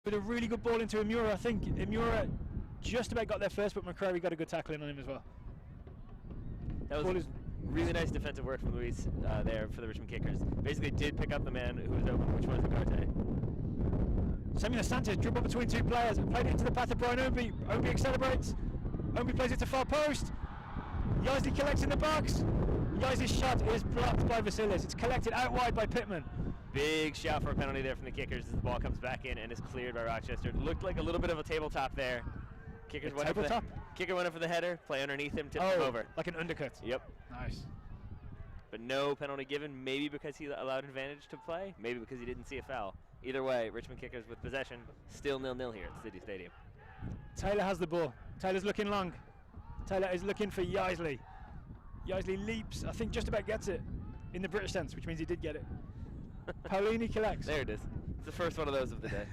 With a really good ball into Imura. I think Imura just about got there first, but McCrary got a good tackle in on him as well. That was really nice defensive work from Luis there for the Richmond Kickers. Basically did pick up the man who was open, which was Ugarte. Samuel Sanchez dribbled between two players and played it into the path of Brian Obi. Obi accelerates. Obi plays it to far post. Yaisley collects in the box. Yaisley's shot is blocked by Vasilis. It's collected out wide by Pittman. Big shout for a penalty there from the Kickers as the ball comes back in and is cleared by Rochester. Looked like a little bit of a tabletop there. Kickers went tabletop? Kicker went up for the header, play underneath him, tipped him over. Like an undercut. Yep. Nice. But no penalty given, maybe because he allowed advantage to play, maybe because he didn't see a foul. Either way, Richmond Kickers with possession, still 0-0 here at City Stadium. Taylor has the ball. Taylor's looking long. Taylor is looking for Yaisley. Yaisley leaps, I think just about gets it in the British sense, which means he did get it. Paolini collects. There it is. It's the first one of those of the day.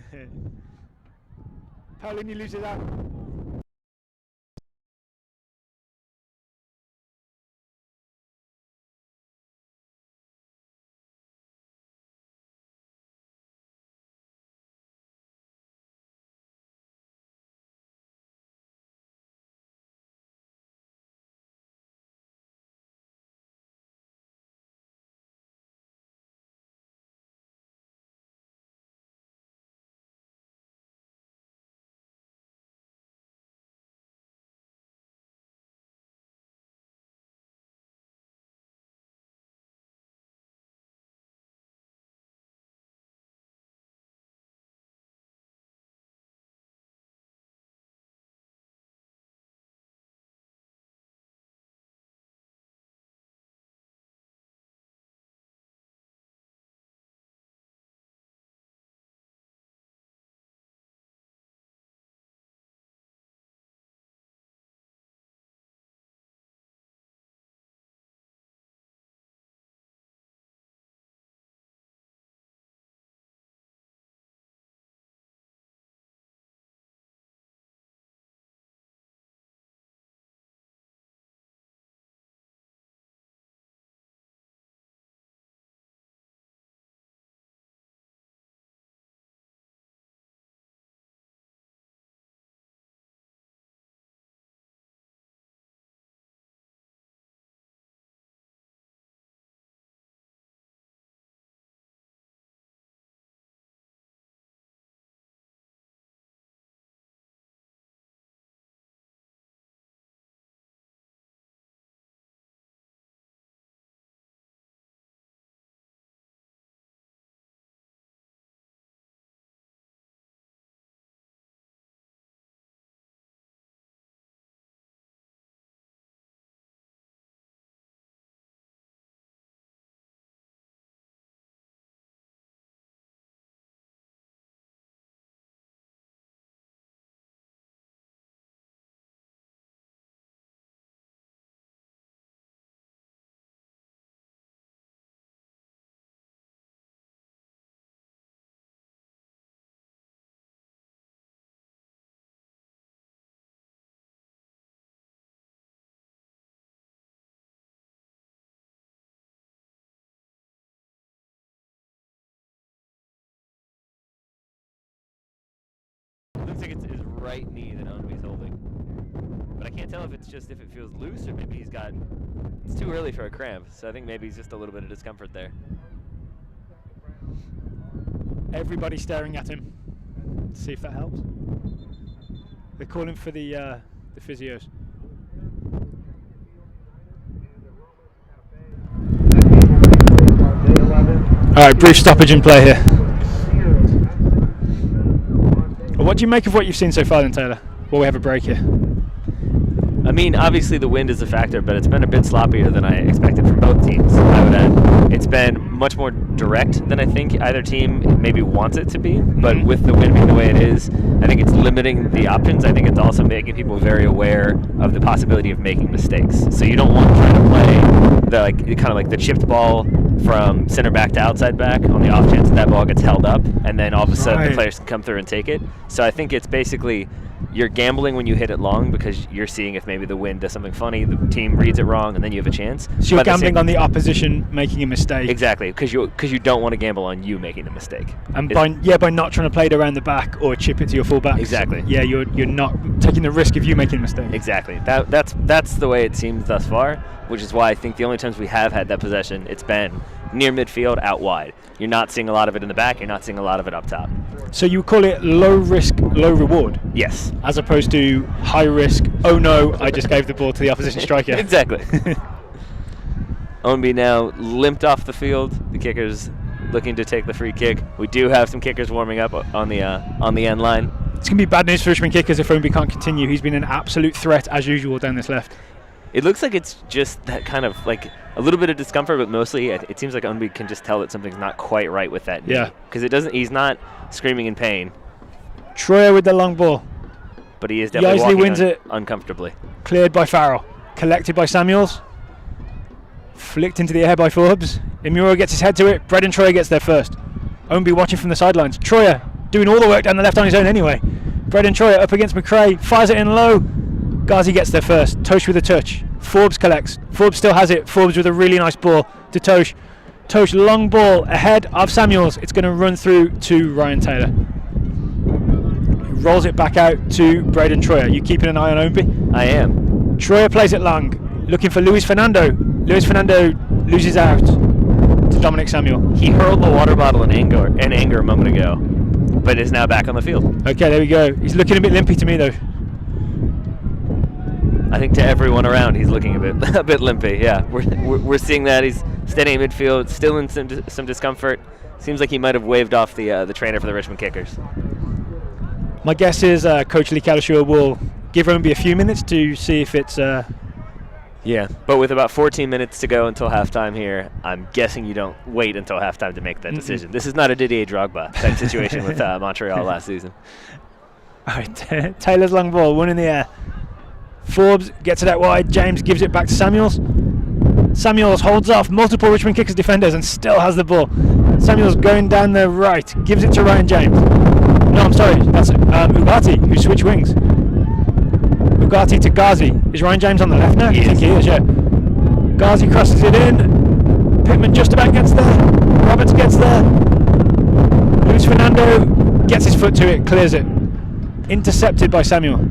Paolini loses out. Looks like it's his right knee that Onwee's holding. But I can't tell if it's just if it feels loose or maybe it's too early for a cramp. So I think maybe he's just a little bit of discomfort there. Everybody's staring at him. See if that helps. They're calling for the physios. All right, brief stoppage in play here. What do you make of what you've seen so far then, Taylor? Well, we have a break here. I mean, obviously the wind is a factor, but it's been a bit sloppier than I expected from both teams. I would add, it's been much more direct than I think either team maybe wants it to be, but with the wind being the way it is, I think it's limiting the options. I think it's also making people very aware of the possibility of making mistakes. So you don't want to try to play the kind of like the chipped ball from center back to outside back on the off chance that ball gets held up, and then all of a sudden the players can come through and take it. So I think it's basically you're gambling when you hit it long because you're seeing if maybe the wind does something funny, the team reads it wrong, and then you have a chance. So you're gambling on the opposition making a mistake. Exactly, because you don't want to gamble on you making the mistake. And by not trying to play it around the back or chip it to your fullback. Exactly. Yeah, you're not taking the risk of you making a mistake. Exactly. That's the way it seems thus far, which is why I think the only times we have had that possession, it's been near midfield, out wide. You're not seeing a lot of it in the back. You're not seeing a lot of it up top. So you call it low risk, low reward? Yes. As opposed to high risk, oh no, I just gave the ball to the opposition striker. Exactly. Ownby now limped off the field. The kicker's looking to take the free kick. We do have some kickers warming up on the end line. It's going to be bad news for Richmond kickers if Ownby can't continue. He's been an absolute threat as usual down this left. It looks like it's just that kind of like a little bit of discomfort, but mostly it seems like Ownby can just tell that something's not quite right with that knee. Yeah. Because he's not screaming in pain. Troyer with the long ball. But he is definitely Yaisley walking wins it. Uncomfortably. Cleared by Farrell. Collected by Samuels. Flicked into the air by Forbes. Imura gets his head to it. Braden Troyer gets there first. Ownby watching from the sidelines. Troyer doing all the work down the left on his own anyway. Braden Troyer up against McRae. Fires it in low. Ghazi gets there first. Tosh with a touch. Forbes collects. Forbes still has it. Forbes with a really nice ball to Tosh. Tosh long ball ahead of Samuels. It's going to run through to Ryan Taylor. He rolls it back out to Braden Troyer. You keeping an eye on Ownby? I am. Troyer plays it long. Looking for Luis Fernando. Luis Fernando loses out to Dominic Samuel. He hurled the water bottle in anger a moment ago, but is now back on the field. Okay, there we go. He's looking a bit limpy to me though. I think to everyone around, he's looking a bit limpy. Yeah, we're seeing that he's standing in midfield, still in some discomfort. Seems like he might have waved off the trainer for the Richmond Kickers. My guess is Coach Lee Kalashua will give Ownby a few minutes to see if it's. Yeah, but with about 14 minutes to go until halftime here, I'm guessing you don't wait until halftime to make that decision. This is not a Didier Drogba type situation with Montreal last season. All right, Taylor's long ball, one in the air. Forbes gets it out wide. James gives it back to Samuels. Samuels holds off multiple Richmond Kickers defenders and still has the ball. Samuels going down the right, gives it to Ryan James. No, I'm sorry, that's Ugarte who switched wings. Ugarte to Ghazi. Is Ryan James on the left now? I think he is, yeah. Ghazi crosses it in. Pittman just about gets there. Roberts gets there. Luis Fernando gets his foot to it, clears it. Intercepted by Samuel.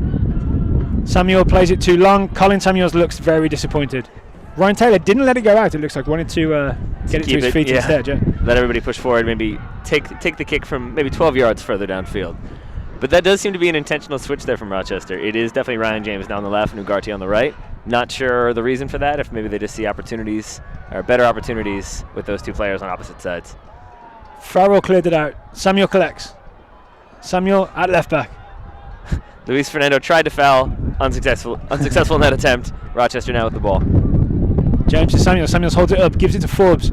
Samuel plays it too long. Colin Samuels looks very disappointed. Ryan Taylor didn't let it go out. It looks like wanted to get it to his feet instead. Yeah. Let everybody push forward. Maybe take the kick from maybe 12 yards further downfield. But that does seem to be an intentional switch there from Rochester. It is definitely Ryan James down the left and Ugarte on the right. Not sure the reason for that. If maybe they just see opportunities or better opportunities with those two players on opposite sides. Farrell cleared it out. Samuel collects. Samuel at left back. Luis Fernando tried to foul, unsuccessful in that attempt. Rochester now with the ball. James to Samuel. Samuels holds it up, gives it to Forbes.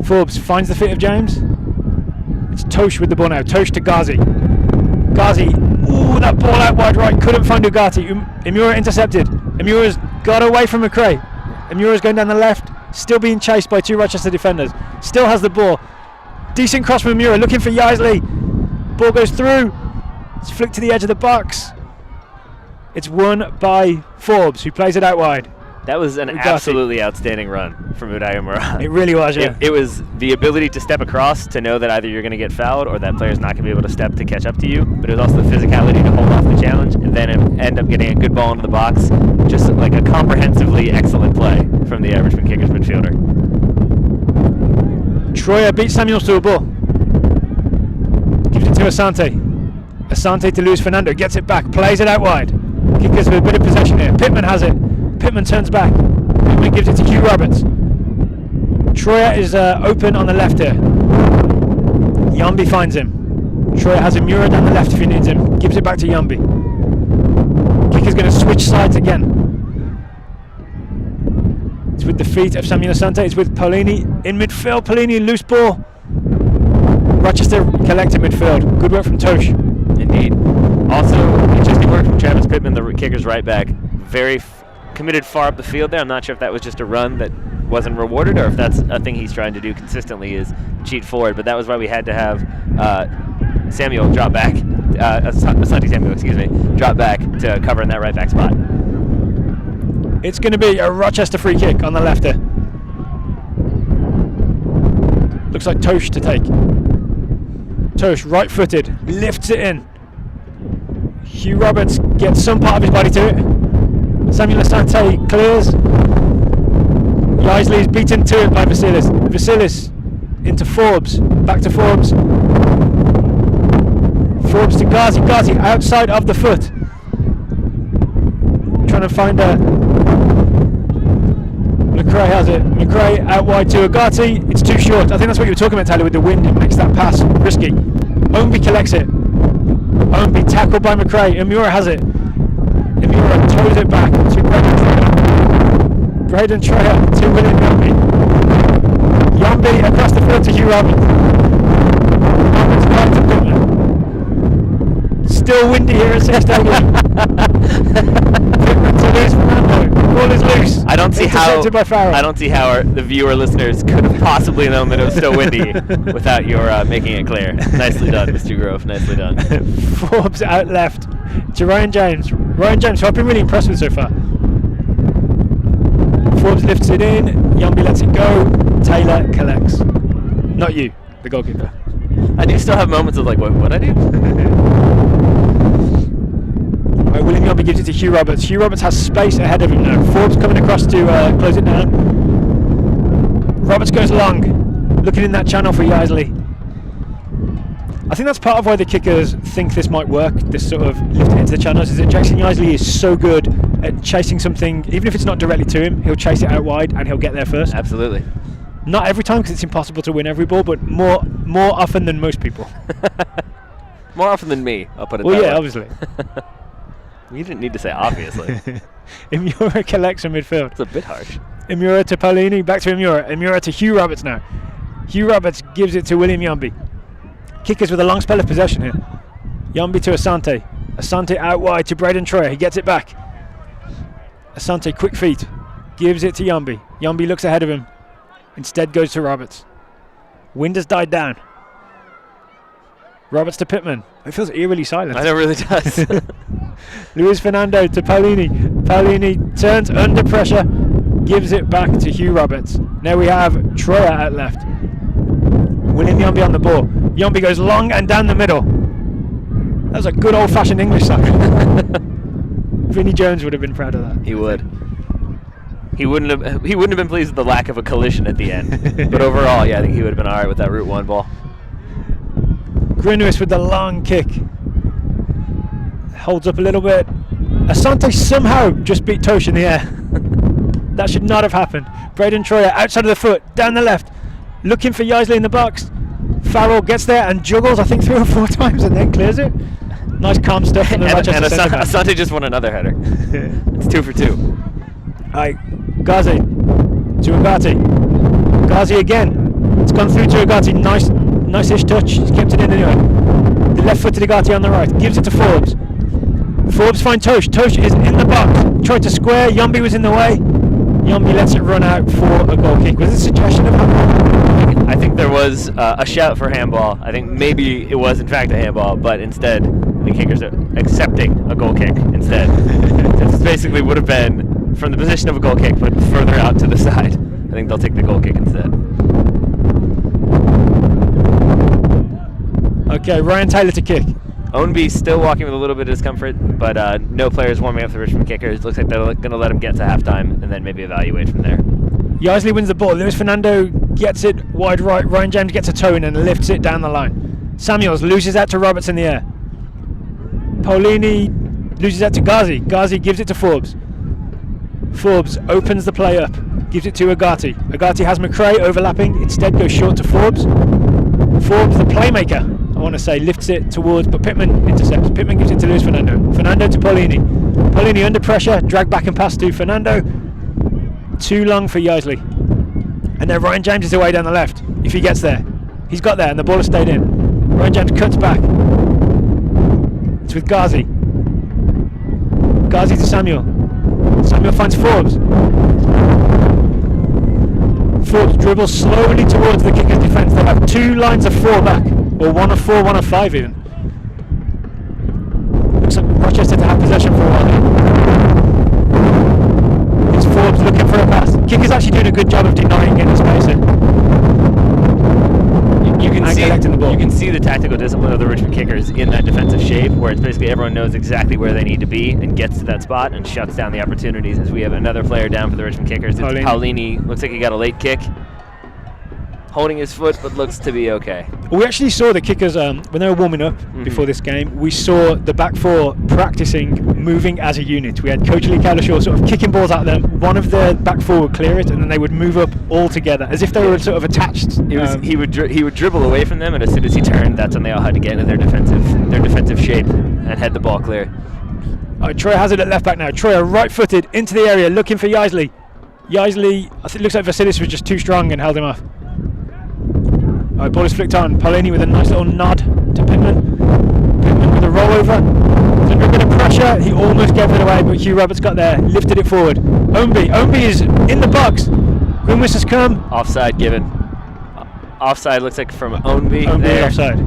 Forbes finds the fit of James. It's Tosh with the ball now. Tosh to Ghazi. Ghazi, ooh, that ball out wide right. Couldn't find Ugarte. Imura intercepted. Imura's got away from McRae. Imura's going down the left, still being chased by two Rochester defenders. Still has the ball. Decent cross from Imura, looking for Yaisley. Ball goes through. It's flicked to the edge of the box. It's won by Forbes, who plays it out wide. That was an absolutely outstanding run from Uday Imura. It really was, yeah. It was the ability to step across to know that either you're going to get fouled or that player's not going to be able to step to catch up to you. But it was also the physicality to hold off the challenge and then end up getting a good ball into the box. Just like a comprehensively excellent play from the Richmond Kickers midfielder. Troyer beats Samuels to a ball. Gives it to Asante. Asante to Luis Fernando. Gets it back. Plays it out wide. Kickers with a bit of possession here. Pittman has it. Pittman turns back. Pittman gives it to Hugh Roberts. Troyer is open on the left here. Yambi finds him. Troyer has Imura down the left if he needs him. Gives it back to Yambi. Kicker's going to switch sides again. It's with the feet of Samuel Asante. It's with Paulini in midfield. Paulini, loose ball. Rochester collected midfield. Good work from Tosh. Indeed. Also, interesting work from Travis Pittman, the kicker's right back. Very committed far up the field there. I'm not sure if that was just a run that wasn't rewarded or if that's a thing he's trying to do consistently is cheat forward. But that was why we had to have Samuel drop back Asante Samuel, excuse me, drop back to cover in that right back spot. It's going to be a Rochester free kick on the left here. Looks like Tosh to take. Tosh, right-footed, lifts it in. Hugh Roberts gets some part of his body to it. Samuel Asante clears. Yaisley is beaten to it by Vasilis. Vasilis into Forbes, back to Forbes. Forbes to Ghazi. Ghazi outside of the foot. Trying to find a... McRae has it. McRae out wide to Agati. It's too short. I think that's what you were talking about, Tyler, with the wind. It makes that pass risky. Ombi collects it. Ombi tackled by McRae. Imura has it. Imura throws it back to Braden Treyer. Braden Treyer to William Yambi. Yambi across the field to Hugh Roberts. Roberts back to Pittman. Still windy here at Six Stadium. Pittman to Luis Fernando. Ball is loose. I don't see how the viewer listeners could have possibly known that it was still windy without your making it clear. Nicely done, Mr. Grove. Nicely done. Forbes out left to Ryan James. Ryan James, who I've been really impressed with so far. Forbes lifts it in. Yambi lets it go. Taylor collects. Not you, the goalkeeper. I do still have moments of like, what I do? Right, William Yambi gives it to Hugh Roberts. Hugh Roberts has space ahead of him now. Forbes coming across to close it down. Roberts goes long, looking in that channel for Yaisley. I think that's part of why the kickers think this might work, this sort of lifting into the channels, is that Jackson Yaisley is so good at chasing something, even if it's not directly to him, he'll chase it out wide and he'll get there first. Absolutely. Not every time, because it's impossible to win every ball, but more often than most people. More often than me, I'll put it that way. Well, yeah, obviously. You didn't need to say obviously. Imura collects from midfield. It's a bit harsh. Imura to Paulini, back to Imura. Imura to Hugh Roberts now. Hugh Roberts gives it to William Yambi. Kickers with a long spell of possession here. Yambi to Asante. Asante out wide to Braden Troyer. He gets it back. Asante, quick feet. Gives it to Yambi. Yambi looks ahead of him. Instead goes to Roberts. Wind has died down. Roberts to Pittman. It feels eerily silent. I know, it really does. Luis Fernando to Paulini. Paulini turns under pressure. Gives it back to Hugh Roberts. Now we have Troyer out left. William Yambi on the ball. Yambi goes long and down the middle. That was a good old-fashioned English soccer. Vinnie Jones would have been proud of that. He would. He wouldn't have been pleased with the lack of a collision at the end. But overall, yeah, I think he would have been all right with that Route 1 ball. Grinwis with the long kick. Holds up a little bit. Asante somehow just beat Tosh in the air. That should not have happened. Braden Troyer outside of the foot, down the left. Looking for Yaisley in the box. Farrell gets there and juggles, I think, 3 or 4 times and then clears it. Nice calm stuff from the Rochester centre back. Asante just won another header. It's 2 for 2. Alright, Ghazi to Agati. Ghazi again. It's gone through to Agati. Nice-ish touch. He's kept it in anyway. The left-footed Agati on the right. Gives it to Forbes. Forbes finds Tosh. Tosh is in the box. Tried to square. Yambi was in the way. Yambi lets it run out for a goal kick. Was it a suggestion of handball? I think there was a shout for handball. I think maybe it was in fact a handball, but instead the kickers are accepting a goal kick instead. This basically would have been from the position of a goal kick, but further out to the side. I think they'll take the goal kick instead. Okay, Ryan Taylor to kick. Ownby still walking with a little bit of discomfort, but no players warming up the Richmond kickers. Looks like they're going to let him get to halftime and then maybe evaluate from there. Yaisley wins the ball. Luis Fernando gets it wide right. Ryan James gets a toe in and lifts it down the line. Samuels loses out to Roberts in the air. Paulini loses out to Ghazi. Ghazi gives it to Forbes. Forbes opens the play up. Gives it to Agati. Agati has McRae overlapping. Instead goes short to Forbes. Forbes, the playmaker, I want to say, lifts it towards, but Pittman intercepts. Pittman gives it to Luis Fernando. Fernando to Paulini. Paulini under pressure, drag back and pass to Fernando. Too long for Yaisley. And then Ryan James is away down the left, if he gets there. He's got there and the ball has stayed in. Ryan James cuts back. It's with Ghazi. Ghazi to Samuel. Samuel finds Forbes. Forbes dribbles slowly towards the kicker's defence. They have 2 lines of 4 back, or 1 of 4, 1 of 5 even. Rochester to have possession for a while here. It's Forbes looking for a pass. Kicker's actually doing a good job of denying getting space in. You collecting the ball. can see the tactical discipline of the Richmond kickers in that defensive shape, where it's basically everyone knows exactly where they need to be and gets to that spot and shuts down the opportunities. As we have another player down for the Richmond kickers. It's Paulini. Looks like he got a late kick. Holding his foot, but looks to be okay. We actually saw the kickers when they were warming up before this game. We saw the back four practicing moving as a unit. We had Coach Lee Cowdershaw sort of kicking balls at them. One of the back four would clear it, and then they would move up all together as if they were sort of attached. He would dribble away from them, and as soon as he turned, that's when they all had to get into their defensive shape and head the ball clear. Troy has it at left back now. Troy right-footed into the area, looking for Yaisley. Yaisley, I think it looks like Vasilis was just too strong and held him off. Ball is flicked on. Paulini with a nice little nod to Pittman. Pittman with a rollover. Under a bit of pressure. He almost gave it away, but Hugh Roberts got there, lifted it forward. Omby is in the box. Grimwis has come. Offside given. Offside looks like from Omby. Omby offside.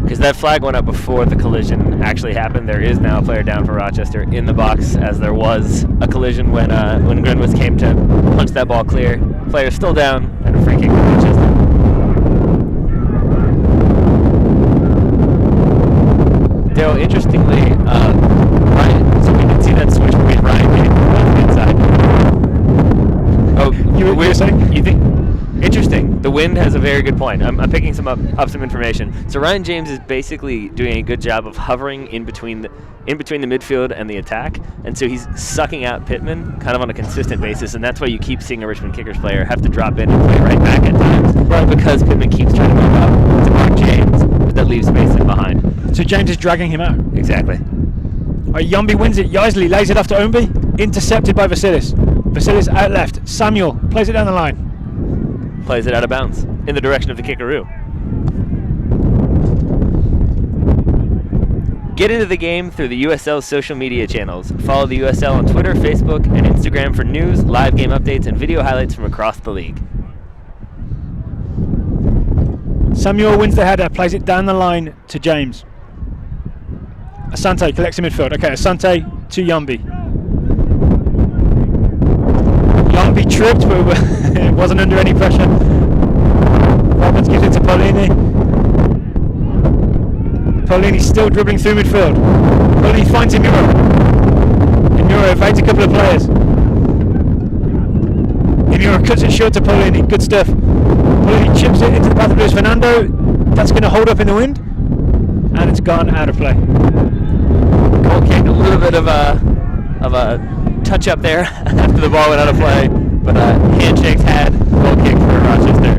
Because that flag went up before the collision actually happened. There is now a player down for Rochester in the box, as there was a collision when Grimwis came to punch that ball clear. Player still down, and a free kick for Rochester. Dale, interestingly, Ryan, so we did see that switch between Ryan getting on the inside. Oh, you were saying? You think? Interesting. The wind has a very good point. I'm picking up some information. So Ryan James is basically doing a good job of hovering in between the midfield and the attack, and so he's sucking out Pittman kind of on a consistent basis, and that's why you keep seeing a Richmond Kickers player have to drop in and play right back at times, right? Because Pittman keeps trying to move up to mark James, but that leaves space in behind. So James is dragging him out. Exactly. Yumby wins it. Yaisley lays it off to Omby. Intercepted by Vasilis. Vasilis out left. Samuel plays it down the line. Plays it out of bounds in the direction of the kickaroo. Get into the game through the USL social media channels. Follow the USL on Twitter, Facebook, and Instagram for news, live game updates, and video highlights from across the league. Samuel wins the header, plays it down the line to James. Asante collects in midfield. Okay, Asante to Yumby. Yumby tripped, but it wasn't under any pressure. Roberts gives it to Paulini. Paulini still dribbling through midfield. Paulini finds Imura. Imura evades a couple of players. Imura cuts it short to Paulini. Good stuff. Paulini chips it into the path of Luis Fernando. That's going to hold up in the wind. And it's gone out of play. Goal kick, a little bit of a touch up there after the ball went out of play. But handshakes had. Goal kick for Rochester.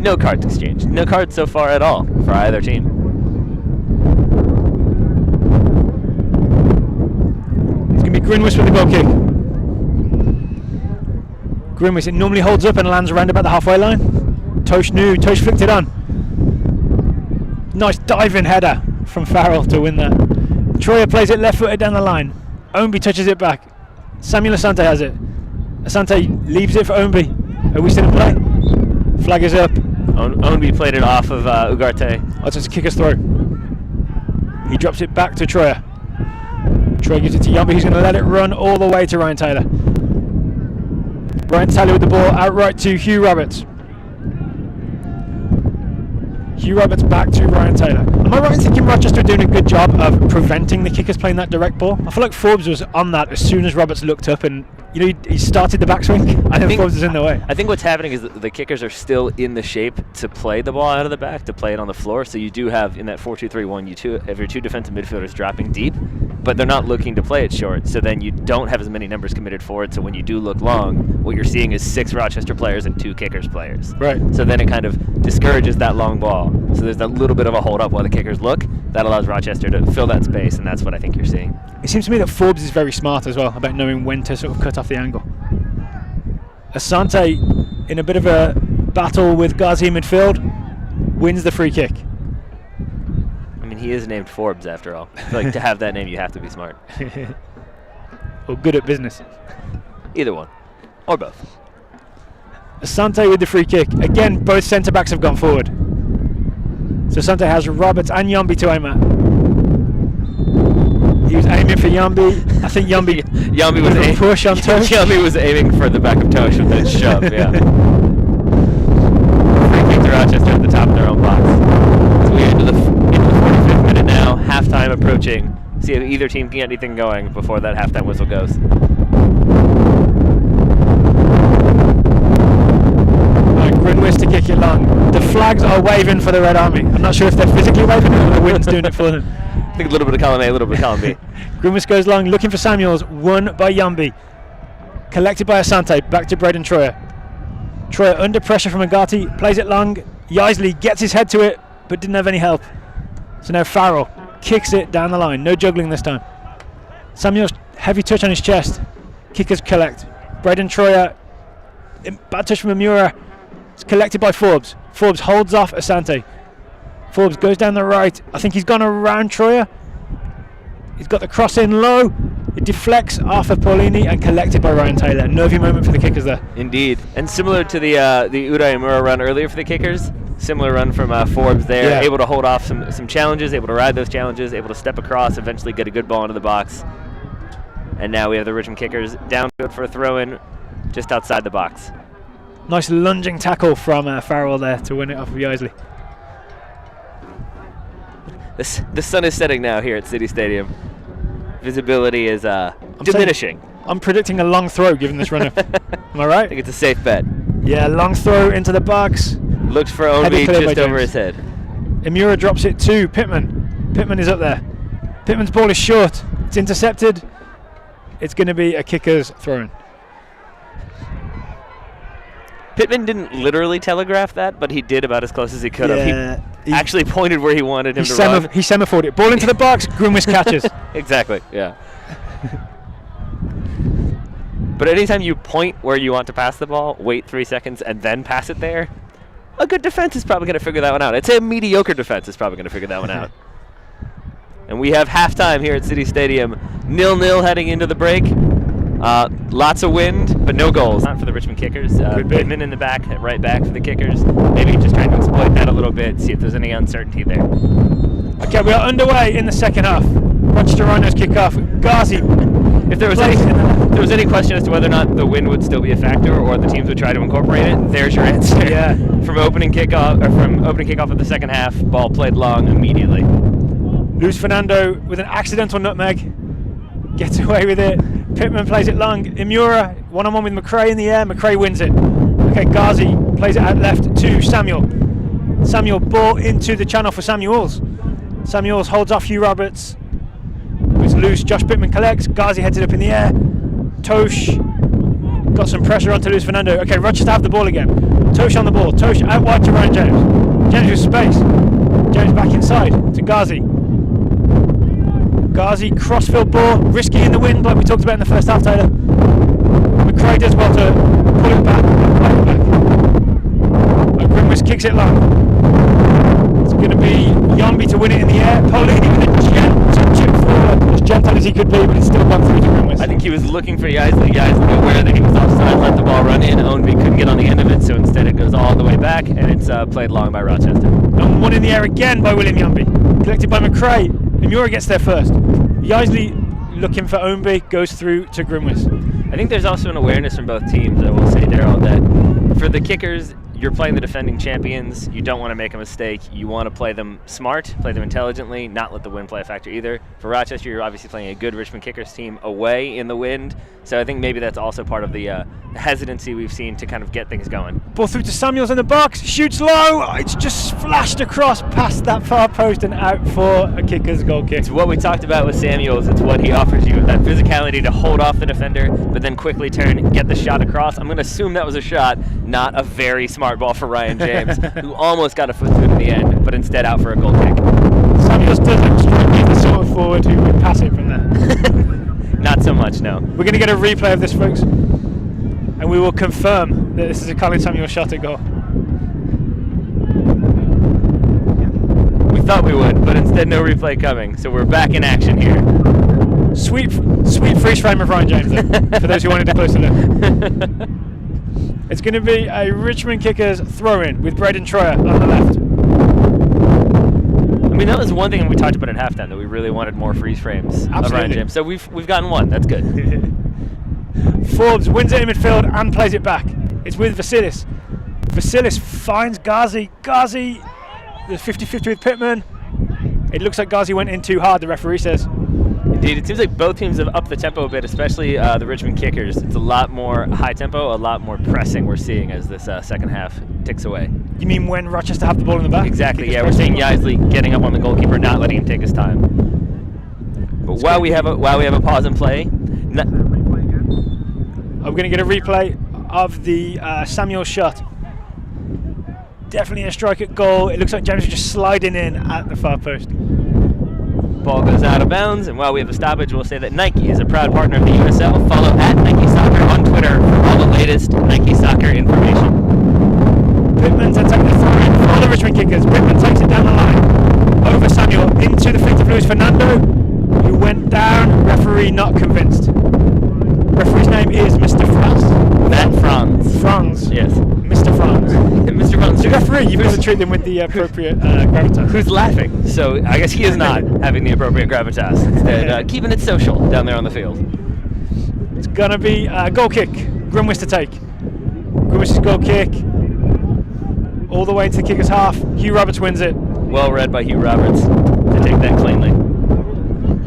No cards exchanged. No cards so far at all for either team. It's going to be Grimwis with the goal kick. Grimwis, it normally holds up and lands around about the halfway line. Tosh flicked it on. Nice diving header from Farrell to win that. Troyer plays it left-footed down the line. Omby touches it back. Samuel Asante has it. Asante leaves it for Omby. Are we still in play? Flag is up. Omby played it off of Ugarte. That's just a kicker's throw. He drops it back to Troyer. Troyer gives it to Yumby, who's going to let it run all the way to Ryan Taylor. Ryan Taylor with the ball outright to Hugh Roberts. Hugh Roberts back to Ryan Taylor. Am I right in thinking Rochester are doing a good job of preventing the kickers playing that direct ball? I feel like Forbes was on that as soon as Roberts looked up and he started the backswing. I think Forbes was in the way. I think what's happening is that the kickers are still in the shape to play the ball out of the back, to play it on the floor. So you do have, in that 4-2-3-1, you have your two defensive midfielders dropping deep, but they're not looking to play it short. So then you don't have as many numbers committed forward. So when you do look long, what you're seeing is 6 Rochester players and 2 kickers players. Right. So then it kind of discourages that long ball. So there's that little bit of a hold up while the kickers look. That allows Rochester to fill that space, and that's what I think you're seeing. It seems to me that Forbes is very smart as well about knowing when to sort of cut off the angle. Asante, in a bit of a battle with Ghazi in midfield, wins the free kick. I mean, he is named Forbes after all. I feel like to have that name, you have to be smart. Or good at business. Either one. Or both. Asante with the free kick. Again, both centre-backs have gone forward. So Asante has Roberts and Yombi to aim at. He was aiming for Yambi. I think Yambi was a push on Tosh. Yambi was aiming for the back of Tosh with that shove. Yeah. Free kick to Rochester at the top of their own box. So we're into the 45th minute now. Halftime approaching. See if either team can get anything going before that halftime whistle goes. Grinwis to kick it long. The flags are waving for the Red Army. I'm not sure if they're physically waving or the wind's doing it for them. I think a little bit of column A, a little bit of column B. Grinwis goes long, looking for Samuels. Won by Yambi. Collected by Asante. Back to Braden Troyer. Troyer under pressure from Agati. Plays it long. Yaisley gets his head to it, but didn't have any help. So now Farrell kicks it down the line. No juggling this time. Samuels, heavy touch on his chest. Kickers collect. Braden Troyer, bad touch from Amura. It's collected by Forbes. Forbes holds off Asante. Forbes goes down the right. I think he's gone around Troyer. He's got the cross in low. It deflects off of Paulini and collected by Ryan Taylor. Nervy moment for the kickers there. Indeed. And similar to the Uday Amura run earlier for the kickers, similar run from Forbes there. Yeah. Able to hold off some challenges, able to ride those challenges, able to step across, eventually get a good ball into the box. And now we have the Richmond kickers downfield for a throw-in just outside the box. Nice lunging tackle from Farrell there to win it off of Yaisley. The sun is setting now here at City Stadium. Visibility is diminishing. I'm predicting a long throw given this runner. Am I right? I think it's a safe bet. Yeah, long throw into the box. Looks for Ownby just over his head. Imura drops it to Pittman. Pittman is up there. Pittman's ball is short. It's intercepted. It's going to be a kicker's throw-in. Pittman didn't literally telegraph that, but he did about as close as he could have. He actually pointed where he wanted him to run. He semaphored it. Ball into the box, Grinwis catches. Exactly, yeah. But anytime you point where you want to pass the ball, wait 3 seconds, and then pass it there, a good defense is probably going to figure that one out. I'd say a mediocre defense is probably going to figure that one out. And we have halftime here at City Stadium. 0-0 heading into the break. Lots of wind, but no goals. Not for the Richmond kickers. Pittman in the back, right back for the kickers. Maybe just trying to exploit that a little bit, see if there's any uncertainty there. Okay, we are underway in the second half. Rochester Rhinos kick off. Ghazi. If there was any question as to whether or not the wind would still be a factor or the teams would try to incorporate it, there's your answer. Yeah. From opening kickoff of the second half, ball played long immediately. Luis Fernando with an accidental nutmeg. Gets away with it. Pittman plays it long. Imura, one-on-one with McRae in the air. McRae wins it. Okay, Ghazi plays it out left to Samuel. Samuel, ball into the channel for Samuels. Samuels holds off Hugh Roberts. It's loose. Josh Pittman collects. Ghazi heads it up in the air. Tosh got some pressure onto Luis Fernando. Okay, Rochester have the ball again. Tosh on the ball. Tosh out wide to Ryan James. James with space. James back inside to Ghazi. Ghazi crossfield ball, risky in the wind like we talked about in the first half, Taylor. McRae does well to pull it back. Grinwis kicks it long. It's going to be Yambi to win it in the air. Paulini with a chip forward, as gentle as he could be, but it's still gone through to Grinwis. I think he was looking for Yaisley. Yaisley aware that he was offside, let the ball run in. Ownby couldn't get on the end of it, so instead it goes all the way back, and it's played long by Rochester. And one in the air again by William Yambi. Collected by McRae. Imura gets there first. Yaisley looking for Ownby, goes through to Grinwis. I think there's also an awareness from both teams, I will say, Daryl, that for the kickers, you're playing the defending champions. You don't want to make a mistake. You want to play them smart, play them intelligently, not let the wind play a factor either. For Rochester, you're obviously playing a good Richmond kickers team away in the wind. So I think maybe that's also part of the hesitancy we've seen to kind of get things going. Ball through to Samuels in the box. Shoots low. It's just flashed across past that far post and out for a kicker's goal kick. It's what we talked about with Samuels. It's what he offers you. That physicality to hold off the defender, but then quickly turn, get the shot across. I'm going to assume that was a shot, not a very smart ball for Ryan James, who almost got a foot through in the end, but instead out for a goal kick. Samuels doesn't strike me the sort of forward who would pass it from there. Not so much, no. We're going to get a replay of this, folks, and we will confirm that this is a Colin Samuels shot at goal. We thought we would, but instead no replay coming, so we're back in action here. Sweet freeze frame of Ryan James, though, for those who wanted a closer look. It's going to be a Richmond kickers throw-in with Braden Troyer on the left. mean, that was one thing we talked about at halftime, that we really wanted more freeze frames of Ryan James. So we've gotten one. That's good. Forbes wins it in midfield and plays it back. It's with Vasilis. Vasilis finds Ghazi. Ghazi, the 50-50 with Pittman. It looks like Ghazi went in too hard, the referee says. Indeed, it seems like both teams have upped the tempo a bit, especially the Richmond Kickers. It's a lot more high tempo, a lot more pressing we're seeing as this second half ticks away. You mean when Rochester have the ball in the back? Exactly, yeah. We're seeing Yaisley getting up on the goalkeeper, not letting him take his time. But while we have a pause and play, we're going to get a replay of the Samuel shot. Definitely a strike at goal. It looks like James is just sliding in at the far post. Ball goes out of bounds, and while we have a stoppage, we'll say that Nike is a proud partner of the USL. Follow at Nike Soccer on Twitter for all the latest Nike Soccer information. Pittman's attacking the throw-in for the Richmond Kickers. Pittman takes it down the line over Samuel into the feet of Luis Fernando, who went down. Referee not convinced. Referee's name is Mr. Franz. Matt Franz. Franz. Yes. Mr. Franz. Mr. Franz. The referee, you've got to treat them with the appropriate gravitas. Who's laughing? So I guess he is not having the appropriate gravitas. Instead, keeping it social down there on the field. It's going to be a goal kick. Grimwis to take. Grimwis's goal kick. All the way into the kicker's half. Hugh Roberts wins it. Well read by Hugh Roberts to take that cleanly.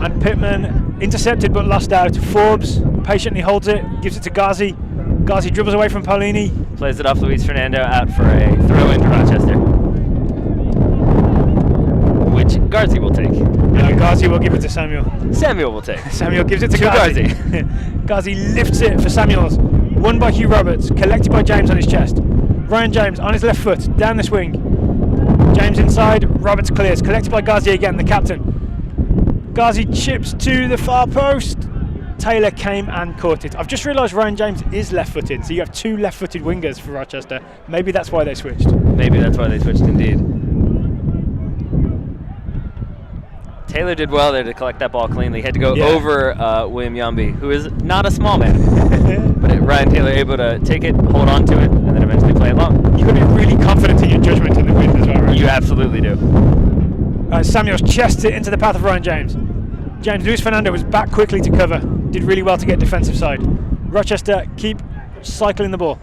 And Pittman intercepted but lost out. Forbes patiently holds it, gives it to Ghazi. Ghazi dribbles away from Paulini. Plays it off Luis Fernando out for a throw into Rochester, which Ghazi will take. Ghazi will give it to Samuel. Samuel will take. Samuel gives it to Ghazi. Ghazi lifts it for Samuels. Won by Hugh Roberts, collected by James on his chest. Ryan James on his left foot, down the swing. James inside, Roberts clears. Collected by Ghazi again, the captain. Ghazi chips to the far post. Taylor came and caught it. I've just realised Ryan James is left-footed, so you have two left-footed wingers for Rochester. Maybe that's why they switched. Maybe that's why they switched, indeed. Taylor did well there to collect that ball cleanly. He had to go over William Yambi, who is not a small man. But Ryan Taylor able to take it, hold on to it, and then eventually play it long. You've got to be really confident in your judgment in the win as well, right? You absolutely do. Samuels chests it into the path of Ryan James. Luis Fernando was back quickly to cover. Did really well to get defensive side. Rochester keep cycling the ball.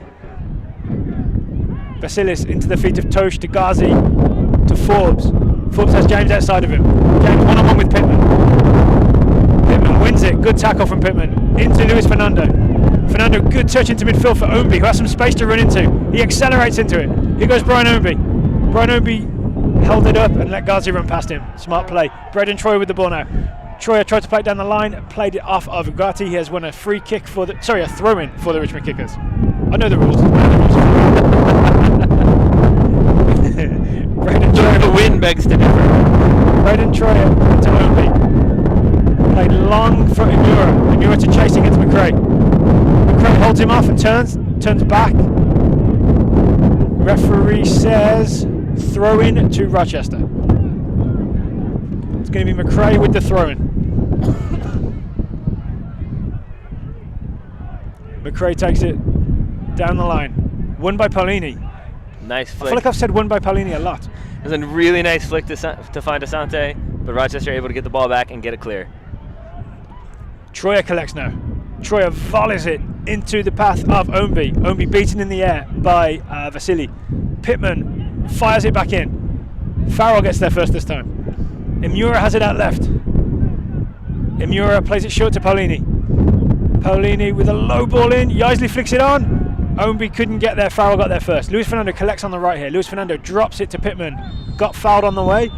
Vasilis into the feet of Tosh to Ghazi to Forbes. Forbes has James outside of him. James one-on-one with Pittman. Pittman wins it. Good tackle from Pittman. Into Luis Fernando. Fernando, good touch into midfield for Ownby, who has some space to run into. He accelerates into it. Here goes Brian Ownby. Brian Ownby held it up and let Ghazi run past him. Smart play. Braden Troy with the ball now. Troy tried to play it down the line, played it off of Ugarte. He has won a free kick for a throw-in for the Richmond Kickers. I know the rules. Braden Troy, the win begs to differ. Braden Troy to Ownby. Played long for Imura. Imura to chase against McRae. McRae holds him off and turns back. Referee says throw-in to Rochester. It's going to be McRae with the throw-in. McRae takes it down the line. Won by Paulini. Nice flick. I feel like I've said won by Paulini a lot. It was a really nice flick to find Asante, but Rochester able to get the ball back and get it clear. Troyer collects now. Troyer volleys it into the path of Ownby. Ownby beaten in the air by Vasily. Pittman fires it back in. Farrell gets there first this time. Imura has it out left. Imura plays it short to Paulini. Paulini with a low ball in. Yaisley flicks it on. Ownby couldn't get there. Farrell got there first. Luis Fernando collects on the right here. Luis Fernando drops it to Pittman. Got fouled on the way.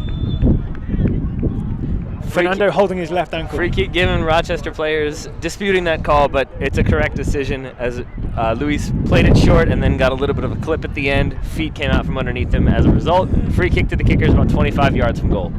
Fernando holding his left ankle. Free kick given. Rochester players disputing that call, but it's a correct decision as Luis played it short and then got a little bit of a clip at the end. Feet came out from underneath him as a result. Free kick to the Kickers about 25 yards from goal.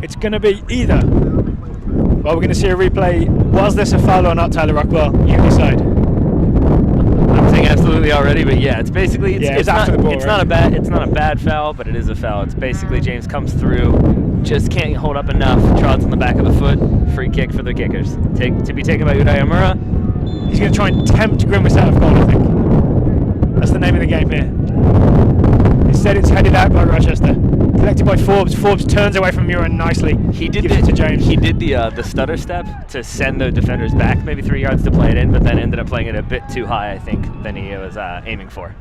It's going to be either. Well, we're going to see a replay. Was this a foul or not, Tyler Rockwell? You decide. I'm saying absolutely already, but yeah, it's basically it's after not, the ball. It's right? not a bad foul, but it is a foul. It's basically James comes through, just can't hold up enough, trots on the back of the foot. Free kick for the Kickers. To be taken by Uday Amura. He's going to try and tempt Grimwis out of goal, I think. That's the name of the game here. Instead, it's headed out by Rochester. Collected by Forbes. Forbes turns away from Muir nicely. He did gives it to James. He did the stutter step to send the defenders back maybe 3 yards to play it in, but then ended up playing it a bit too high, I think, than he was aiming for.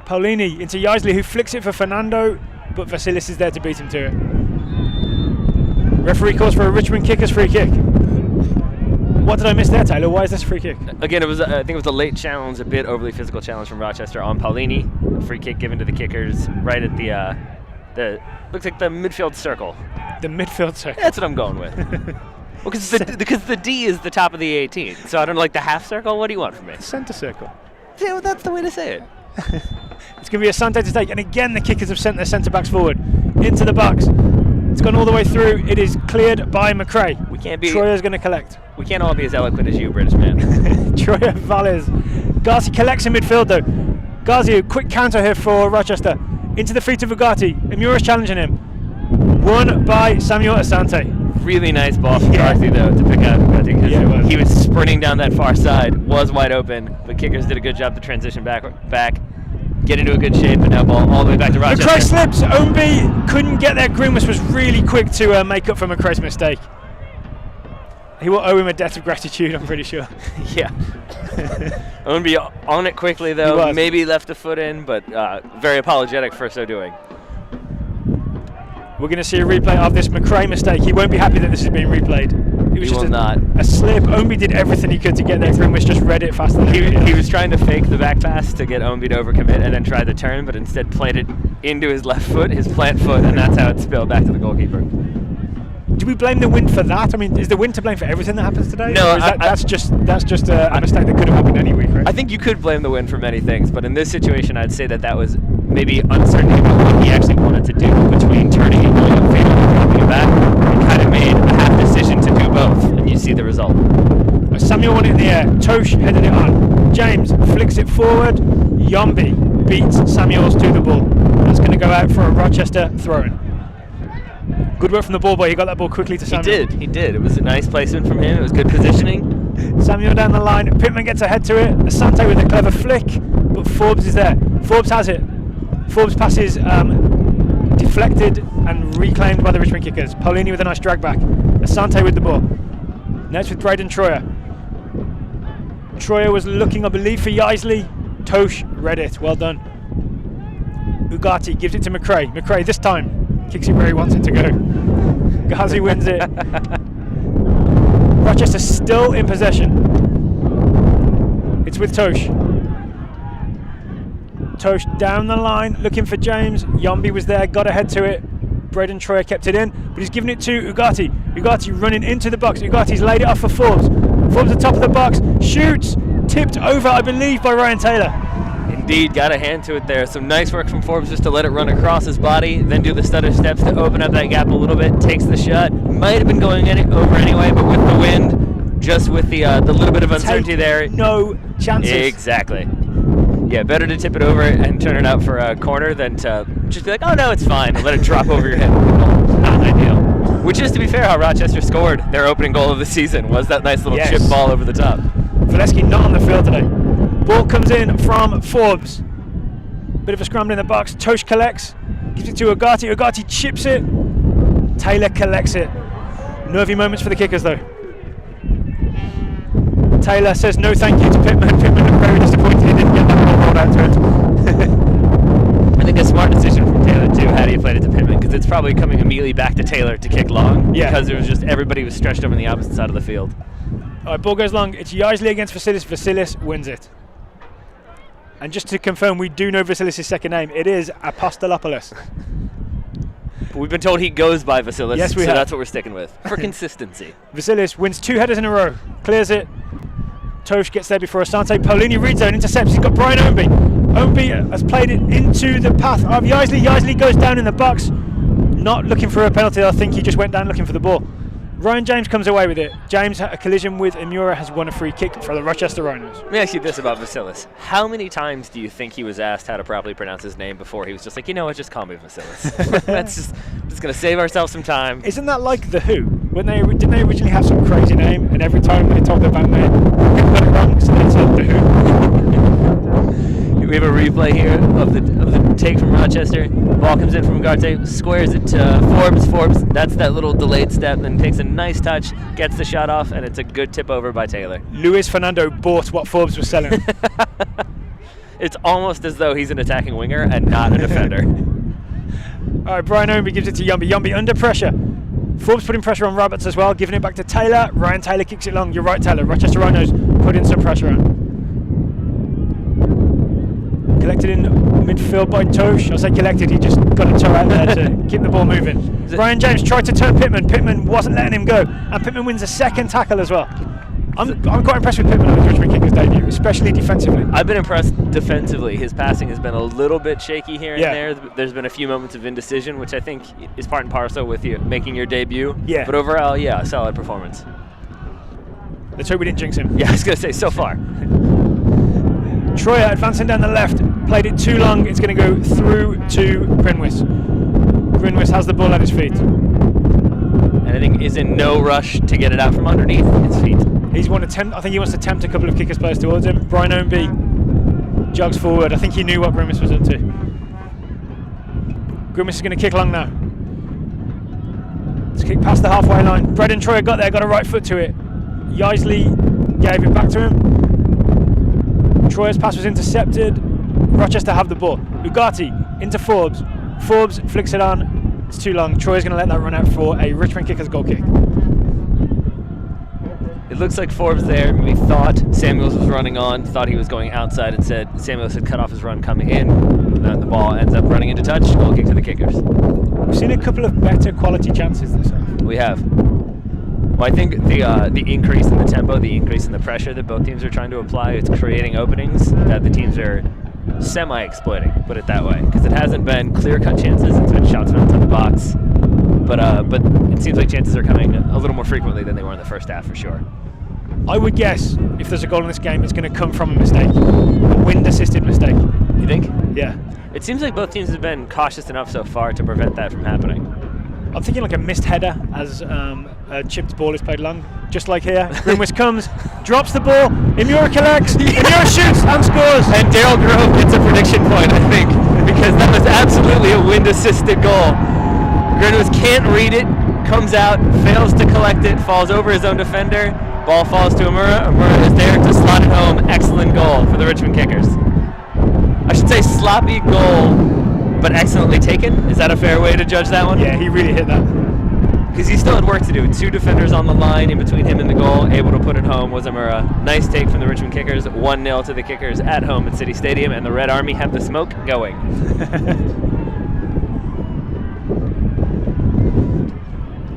Paulini into Yaisley, who flicks it for Fernando, but Vasilis is there to beat him to it. Referee calls for a Richmond kicker's free kick. What did I miss there, Taylor? Why is this a free kick? Again, it was I think it was a late challenge, a bit overly physical challenge from Rochester on Paulini. Free kick given to the kickers right at the looks like the midfield circle. The midfield circle. That's what I'm going with. Well, because the D is the top of the 18, so I don't like the half circle. What do you want from me? Centre circle. Yeah, well, that's the way to say it. It's going to be a Sante to take, and again the kickers have sent their centre backs forward into the box. It's gone all the way through. It is cleared by McRae. We can't be. Troyer's going to collect. We can't all be as eloquent as you, British man. Troyer Valles. Ghazi collects in midfield though. Ghazi, a quick counter here for Rochester. Into the feet of Ugarte. Amura's challenging him. Won by Samuel Asante. Really nice ball from Ghazi though to pick out Ugarte, because he was sprinting down that far side, was wide open, but kickers did a good job to transition back, get into a good shape, and now ball all the way back to Rochester. McRae slips. Ownby couldn't get there. Grimwas was really quick to make up for McRae's mistake. He will owe him a debt of gratitude, I'm pretty sure. Yeah. Ownby on it quickly though, maybe left a foot in, but very apologetic for so doing. We're going to see a replay of this McRae mistake. He won't be happy that this is being replayed. It was just a slip. Ownby did everything he could to get there. Grimwas just read it faster than he was trying to fake the back pass to get Ownby to overcommit and then try the turn, but instead played it into his left foot, his plant foot, and that's how it spilled back to the goalkeeper. Do we blame the wind for that? I mean, is the wind to blame for everything that happens today? No, that's just a mistake that could have happened any week, right? I think you could blame the wind for many things, but in this situation, I'd say that was maybe uncertainty about what he actually wanted to do between turning and going upfield and dropping it back, and kind of made a half decision to do both, and you see the result. Samuel won it in the air. Tosh headed it on. James flicks it forward. Yombi beats Samuels to the ball. That's going to go out for a Rochester throw-in. Good work from the ball boy. He got that ball quickly to Samuel. He did. It was a nice placement from him. It was good positioning. Samuel down the line. Pittman gets ahead to it. Asante with a clever flick, but Forbes is there. Forbes has it. Forbes passes deflected and reclaimed by the Richmond kickers. Paulini with a nice drag back. Asante with the ball. Next with Braden Troyer. Troyer was looking, I believe, for Yaisley. Tosh read it. Well done. Ugarte gives it to McRae. McRae this time kicks it where he wants it to go. Ghazi wins it. Rochester still in possession. It's with Tosh. Tosh down the line, looking for James. Yombi was there, got ahead to it. Braden Troyer kept it in, but he's giving it to Ugarte. Ugarte running into the box. Ugate's laid it off for Forbes. Forbes at the top of the box, shoots, tipped over, I believe, by Ryan Taylor. Indeed, got a hand to it there. Some nice work from Forbes just to let it run across his body, then do the stutter steps to open up that gap a little bit, takes the shot. Might have been going over anyway, but with the wind, just with the little bit of uncertainty there. No chances. Exactly. Yeah, better to tip it over and turn it out for a corner than to just be like, oh no, it's fine, and let it drop over your head. Not ideal. Which is, to be fair, how Rochester scored their opening goal of the season, was that nice little chip ball over the top. Valesky not on the field today. Ball comes in from Forbes. Bit of a scramble in the box. Tosh collects, gives it to Ugarte. Ugarte chips it. Taylor collects it. Nervy moments for the kickers though. Taylor says no thank you to Pittman. Pittman looked very disappointed he didn't get that ball rolled out to it. I think a smart decision from Taylor too, had he played it to Pittman, because it's probably coming immediately back to Taylor to kick long, because it was just everybody was stretched over on the opposite side of the field. Alright, ball goes long. It's Yaisley against Vasilis. Vasilis wins it. And just to confirm, we do know Vasilis' second name. It is Apostolopoulos. We've been told he goes by Vasilis, yes, so that's what we're sticking with, for consistency. Vasilis wins 2 headers in a row, clears it. Tosh gets there before Asante. Paulini reads out and intercepts. He's got Brian Ownby. Ownby has played it into the path of Yaisley. Yaisley goes down in the box, not looking for a penalty. I think he just went down looking for the ball. Ryan James comes away with it. James, a collision with Amura, has won a free kick for the Rochester Rhinos. Let me ask you this about Vasilis. How many times do you think he was asked how to properly pronounce his name before he was just like, you know what, just call me Vasilis. That's just going to save ourselves some time. Isn't that like The Who? Didn't they originally have some crazy name, and every time they told their band name, people got it wrong, so they said The Who? We have a replay here of the take from Rochester. Ball comes in from Ugarte, squares it to Forbes. Forbes, that's that little delayed step, then takes a nice touch, gets the shot off, and it's a good tip over by Taylor. Luis Fernando bought what Forbes was selling. It's almost as though he's an attacking winger and not a defender. All right, Brian Ownby gives it to Yumby. Yumby under pressure. Forbes putting pressure on Roberts as well, giving it back to Taylor. Ryan Taylor kicks it long. You're right, Taylor. Rochester Rhinos putting some pressure on. Collected in midfield by Tosh. I say collected, he just got a toe out there to keep the ball moving. Ryan James tried to turn Pittman. Pittman wasn't letting him go. And Pittman wins a second tackle as well. I'm quite impressed with Pittman on his Richmond Kickers debut, especially defensively. I've been impressed defensively. His passing has been a little bit shaky here and there. There's been a few moments of indecision, which I think is part and parcel with you making your debut. Yeah. But overall, yeah, a solid performance. Let's hope we didn't jinx him. Yeah, I was going to say, so far. Troyer advancing down the left, played it too long. It's going to go through to Grinwis. Grinwis has the ball at his feet. And I think is in no rush to get it out from underneath his feet. I think he wants to tempt a couple of kickers players towards him. Brian Ownby jogs forward. I think he knew what Grinwis was up to. Grinwis is going to kick long now. Let's kick past the halfway line. Braden Troyer got there, got a right foot to it. Yaisley gave it back to him. Troyer's pass was intercepted. Rochester have the ball. Ugarte into Forbes. Forbes flicks it on. It's too long. Troyer's going to let that run out for a Richmond Kickers goal kick. It looks like Forbes there maybe thought Samuels was running on, thought he was going outside, and said Samuels had cut off his run coming in. And then the ball ends up running into touch. Goal kick to the Kickers. We've seen a couple of better quality chances this half. We have. Well, I think the increase in the tempo, the increase in the pressure that both teams are trying to apply, it's creating openings that the teams are semi-exploiting, put it that way. Because it hasn't been clear-cut chances, it's been shots from outside the box. But it seems like chances are coming a little more frequently than they were in the first half, for sure. I would guess if there's a goal in this game, it's going to come from a mistake. A wind-assisted mistake. You think? Yeah. It seems like both teams have been cautious enough so far to prevent that from happening. I'm thinking like a missed header as a chipped ball is played long. Just like here. Grinwis comes, drops the ball, Imura collects, Imura shoots and scores. And Daryl Grove gets a prediction point, I think, because that was absolutely a wind-assisted goal. Grinwis can't read it, comes out, fails to collect it, falls over his own defender. Ball falls to Imura. Imura is there to slot it home. Excellent goal for the Richmond Kickers. I should say sloppy goal, but excellently taken. Is that a fair way to judge that one? Yeah, he really hit that. Because he still had work to do. Two defenders on the line in between him and the goal. Able to put it home was Imura. Nice take from the Richmond Kickers. 1-0 to the Kickers at home at City Stadium, and the Red Army have the smoke going.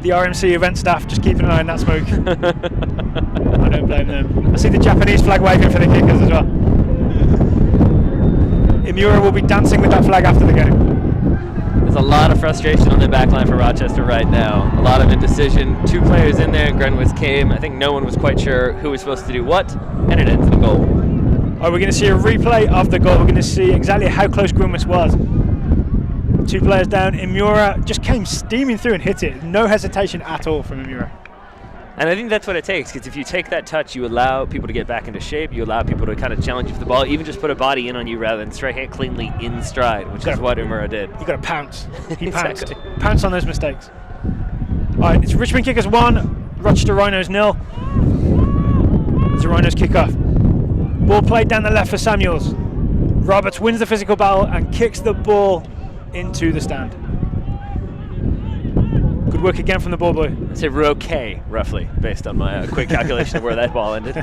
The RMC event staff just keeping an eye on that smoke. I don't blame them. I see the Japanese flag waving for the Kickers as well. Imura will be dancing with that flag after the game. There's a lot of frustration on the back line for Rochester right now. A lot of indecision. Two players in there. Grenwis came. I think no one was quite sure who was supposed to do what, and it ends in a goal. We're going to see a replay of the goal. We're going to see exactly how close Grinwis was. Two players down. Imura just came steaming through and hit it. No hesitation at all from Imura. And I think that's what it takes, because if you take that touch, you allow people to get back into shape, you allow people to kind of challenge you for the ball, even just put a body in on you rather than strike it cleanly in stride, which is what Imura did. You got to pounce. He pounced. Exactly. Pounce on those mistakes. All right, it's Richmond Kickers 1, Rochester Rhinos 0. It's a Rhinos kick off. Ball played down the left for Samuels. Roberts wins the physical battle and kicks the ball into the stand. Good work again from the ball boy. I'd say row K, roughly, based on my quick calculation of where that ball ended.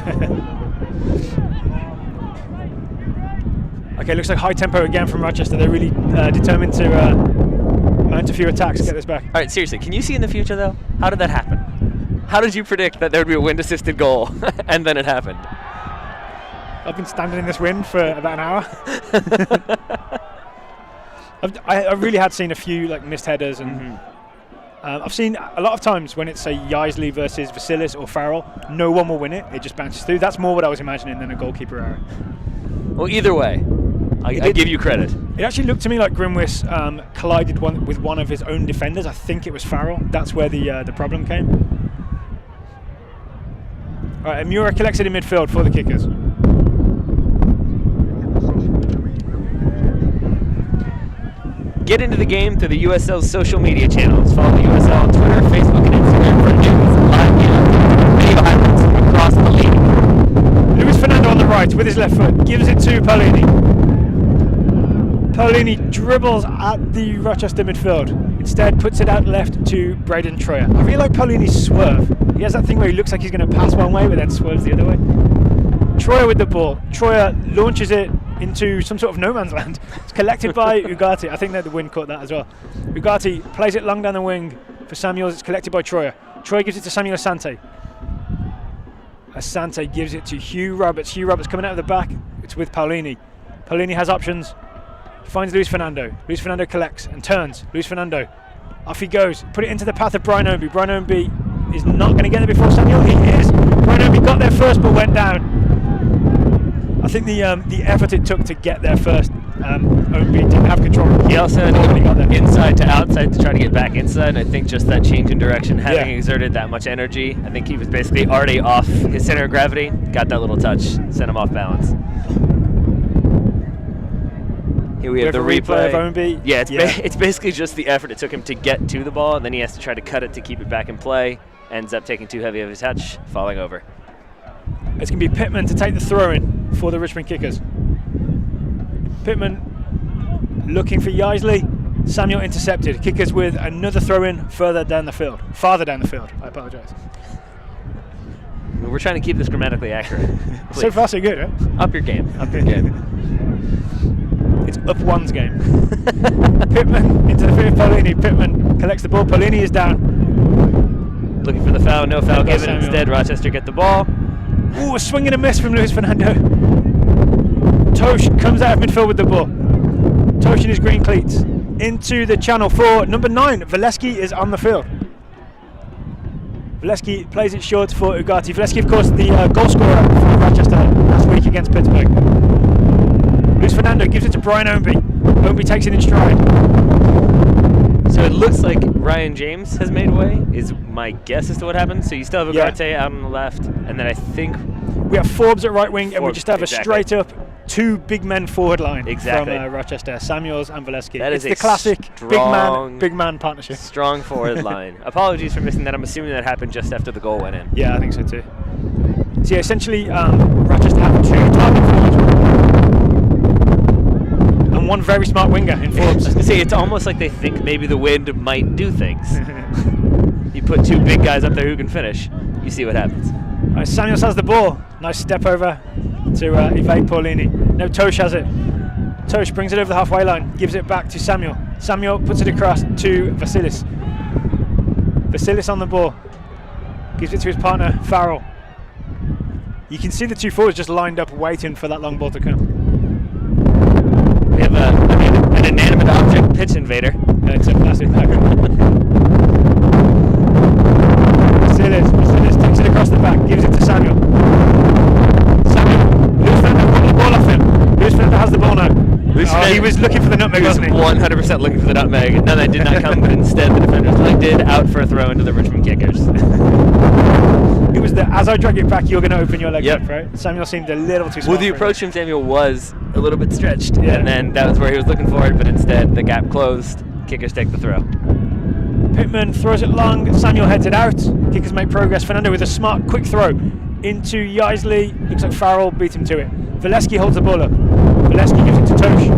Okay, looks like high tempo again from Rochester. They're really determined to mount a few attacks to get this back. All right, seriously, can you see in the future, though? How did that happen? How did you predict that there would be a wind-assisted goal, and then it happened? I've been standing in this wind for about an hour. I really had seen a few like missed headers, and I've seen a lot of times when it's say Yaisley versus Vasilis or Farrell, no one will win it. It just bounces through. That's more what I was imagining than a goalkeeper error. Well, either way, I give you credit. It actually looked to me like Grinwis collided with one of his own defenders. I think it was Farrell. That's where the problem came. All right, Imura collects it in midfield for the Kickers. Get into the game through the USL's social media channels. Follow the USL on Twitter, Facebook, and Instagram for news, live games, video highlights from across the league. Luis Fernando on the right with his left foot, gives it to Paolini. Paolini dribbles at the Rochester midfield. Instead, puts it out left to Braden Troyer. I really like Paolini's swerve. He has that thing where he looks like he's going to pass one way, but then swerves the other way. Troyer with the ball. Troyer launches it into some sort of no man's land. It's collected by Ugarte. I think that the wind caught that as well. Ugarte plays it long down the wing for Samuels. It's collected by Troyer. Troyer gives it to Samuel Asante. Asante gives it to Hugh Roberts. Hugh Roberts coming out of the back. It's with Paolini. Paolini has options. Finds Luis Fernando. Luis Fernando collects and turns. Luis Fernando. Off he goes. Put it into the path of Brian Ownby. Brian Ownby is not going to get there before Samuel. He is. Brian Ownby got there first but went down. I think the effort it took to get there first, Ownby didn't have control. He also had to go inside to outside to try to get back inside, and I think just that change in direction, having exerted that much energy, I think he was basically already off his center of gravity, got that little touch, sent him off balance. Here we have the replay of Ownby. Yeah, it's basically just the effort it took him to get to the ball, and then he has to try to cut it to keep it back in play, ends up taking too heavy of a touch, falling over. It's going to be Pittman to take the throw-in for the Richmond Kickers. Pittman looking for Yaisley. Samuel intercepted. Kickers with another throw-in farther down the field. I apologise. We're trying to keep this grammatically accurate. So far, so good, right? Up your game. Up your game. It's up one's game. Pittman into the field of Paolini. Pittman collects the ball. Paolini is down. Looking for the foul. No foul given. Instead, Rochester get the ball. Ooh, a swing and a miss from Luis Fernando. Tosh comes out of midfield with the ball. Tosh in his green cleats. Into the channel for number 9. Valeski is on the field. Valeski plays it short for Ugarte. Valeski, of course, the goal scorer for Rochester last week against Pittsburgh. Luis Fernando gives it to Brian Ownby. Ownby takes it in stride. So it looks like Ryan James has made way, is my guess as to what happened. So you still have Ugarte out on the left, and then I think we have Forbes at right wing, and we just have a straight up 2 big men forward line from Rochester, Samuels and Valeski. That is the classic big man partnership. Strong forward line. Apologies for missing that. I'm assuming that happened just after the goal went in. Yeah, I think so too. So yeah, essentially Rochester have 2 target forwards and 1 very smart winger in Forbes. I was going to say, it's almost like they think maybe the wind might do things. You put 2 big guys up there who can finish, you see what happens. Right, Samuels has the ball. Nice step over to evade Paolini. Now Tosh has it. Tosh brings it over the halfway line, gives it back to Samuel. Samuel puts it across to Vasilis. Vasilis on the ball. Gives it to his partner, Farrell. You can see the 2 forwards just lined up waiting for that long ball to come. We have an inanimate object pitch invader. It's a massive Vasilis takes it across the back, gives it to Samuel. Luis Fernando got the ball off him. Luis Fernando has the ball now. He was looking for the nutmeg, wasn't he? 100% looking for the nutmeg. No, that did not come, but instead the defender's leg did, out for a throw into the Richmond Kickers. It was as I drag it back, you're going to open your leg up, right? Samuel seemed a little too small. Well, the approach from Samuel was a little bit stretched, and then that was where he was looking for it, but instead the gap closed. Kickers take the throw. Pittman throws it long. Samuel heads it out. Kickers make progress. Fernando with a smart, quick throw into Yaisley. Looks like Farrell beat him to it. Valeski holds the ball up. Valeski gives it to Tosh.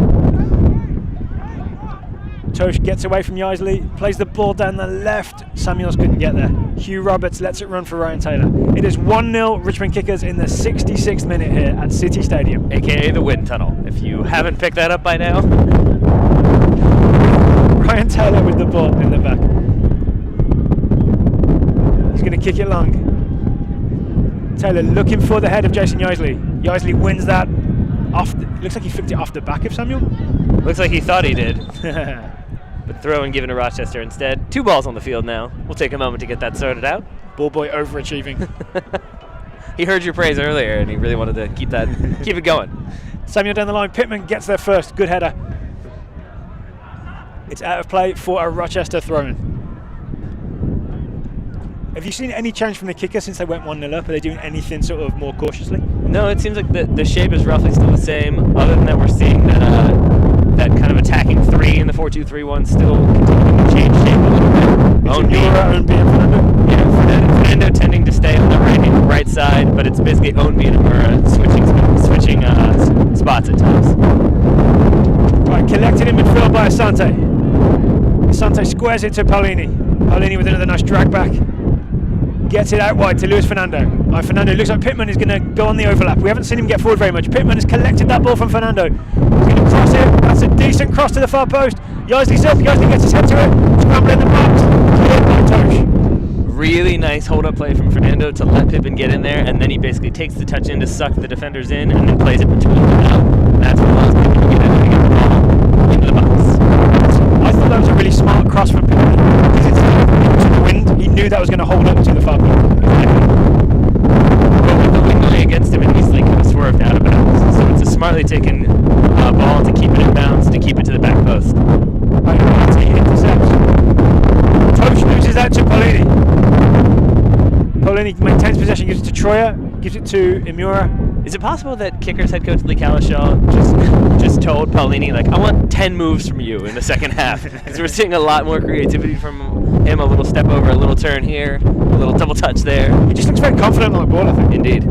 Tosh gets away from Yaisley, plays the ball down the left. Samuels couldn't get there. Hugh Roberts lets it run for Ryan Taylor. It is 1-0 Richmond Kickers in the 66th minute here at City Stadium. AKA the wind tunnel, if you haven't picked that up by now. Ryan Taylor with the ball in the back. He's going to kick it long. Taylor looking for the head of Jason Yaisley. Yaisley wins that. Looks like he flicked it off the back of Samuel. Looks like he thought he did. But throw and given to Rochester instead. 2 balls on the field now. We'll take a moment to get that sorted out. Ball boy overachieving. He heard your praise earlier and he really wanted to keep it going. Samuel down the line. Pittman gets there first. Good header. It's out of play for a Rochester throw-in. Have you seen any change from the kicker since they went 1-0 up? Are they doing anything sort of more cautiously? No, it seems like the shape is roughly still the same, other than that we're seeing that that kind of attacking three in the 4-2-3-1 still continuing to change shape a little bit. Ownby and Fernando. Yeah, Fernando tending to stay on the right side, but it's basically Ownby and Amura switching spots at times. Right, collected in midfield by Asante. Asante squares it to Paulini. Paulini with another nice drag back. Gets it out wide to Luis Fernando. Fernando looks like Pittman is going to go on the overlap. We haven't seen him get forward very much. Pittman has collected that ball from Fernando. He's going to cross it. That's a decent cross to the far post. Yaisley's up. Yaisley gets his head to it. Scramble in the box. Cleared by Tosh. Really nice hold-up play from Fernando to let Pittman get in there, and then he basically takes the touch in to suck the defenders in, and then plays it between them out. That's what allows Pittman to get in and get the ball into the box. I thought that was a really smart cross from Pittman because it's into the wind. He knew that was going to hold up to the far post. But with the wind going against him, and he's like kind of swerved out of bounds. So it's a smartly taken ball to keep it in bounds, to keep it to the back post. He intercepts. Tosh loses out to Paulini. Paulini maintains possession, gives it to Troyer, gives it to Imura. Is it possible that Kickers head coach Lee Calishaw just told Paulini, like, I want 10 moves from you in the second half? Because we're seeing a lot more creativity from him, a little step over, a little turn here, a little double touch there. He just looks very confident on the ball, I think. Indeed.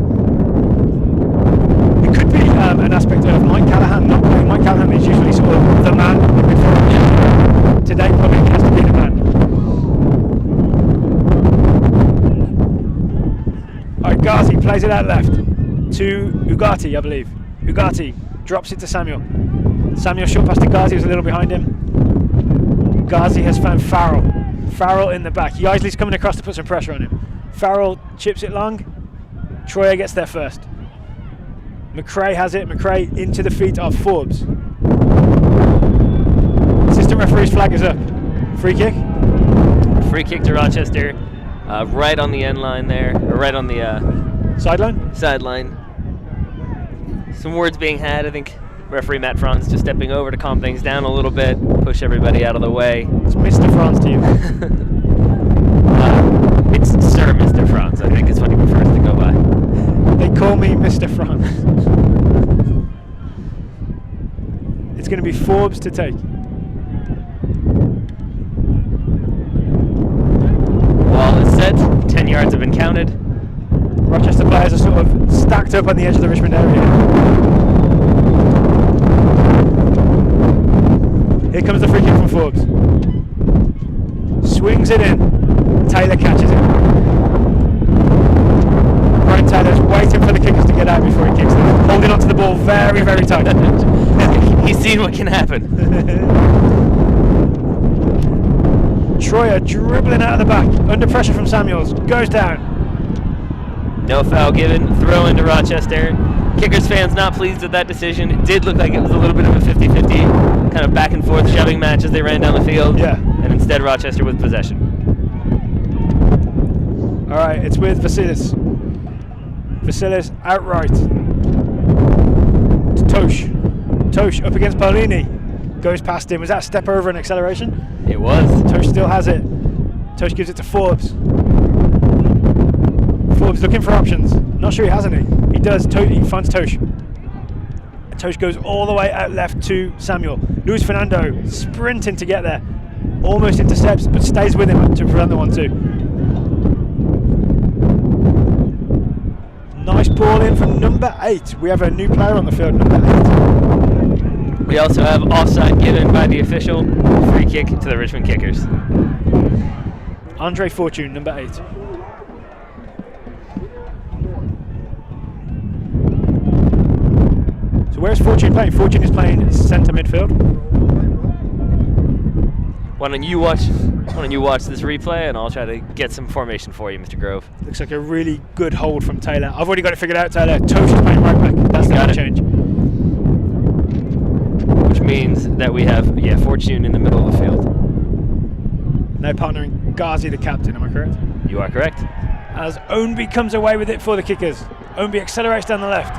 It could be an aspect of Mike Callahan not playing. Mike Callahan is usually sort of the man in midfield. Yeah. Today probably has to be the man. Alright, Ghazi plays it out left to Ugarte, I believe. Ugarte drops it to Samuel. Samuel short pass to Ghazi, who's a little behind him. Ghazi has found Farrell. Farrell in the back. Yaisley's coming across to put some pressure on him. Farrell chips it long. Troyer gets there first. McRae has it. McRae into the feet of Forbes. Assistant referee's flag is up. Free kick. Free kick to Rochester, right on the end line there, or right on the Sideline? Sideline. Some words being had. I think referee Matt Franz just stepping over to calm things down a little bit, push everybody out of the way. It's Mr. Franz to you. It's Sir Mr. Franz, I think is what he prefers to go by. They call me Mr. Franz. It's going to be Forbes to take. Wall is set, 10 yards have been counted. Rochester players are sort of stacked up on the edge of the Richmond area. Here comes the free kick from Forbes. Swings it in. Taylor catches it. Brian Taylor's waiting for the kickers to get out before he kicks them. Holding onto the ball very, very tight. He's seen what can happen. Troyer dribbling out of the back. Under pressure from Samuels. Goes down. No foul given. Throw into Rochester. Kickers fans not pleased with that decision. It did look like it was a little bit of a 50-50 kind of back and forth shoving match as they ran down the field. Yeah. And instead Rochester with possession. Alright, it's with Vasilis. Vasilis outright. To Tosh. Tosh up against Paulini. Goes past him. Was that a step over and acceleration? It was. Tosh still has it. Tosh gives it to Forbes. Forbes looking for options. Not sure he has any. He does. He finds Tosh. Tosh goes all the way out left to Samuel. Luis Fernando sprinting to get there. Almost intercepts, but stays with him to prevent the 1-2. Nice ball in from number 8. We have a new player on the field, number 8. We also have offside given by the official. Free kick to the Richmond Kickers. Andre Fortune, number 8. So where's Fortune playing? Fortune is playing centre midfield. Why don't you watch this replay and I'll try to get some formation for you, Mr. Grove. Looks like a really good hold from Taylor. I've already got it figured out, Taylor. Tosh is playing right back. That's the change. Which means that we have, Fortune in the middle of the field. Now partnering Ghazi, the captain, am I correct? You are correct. As Ownby comes away with it for the Kickers. Ownby accelerates down the left.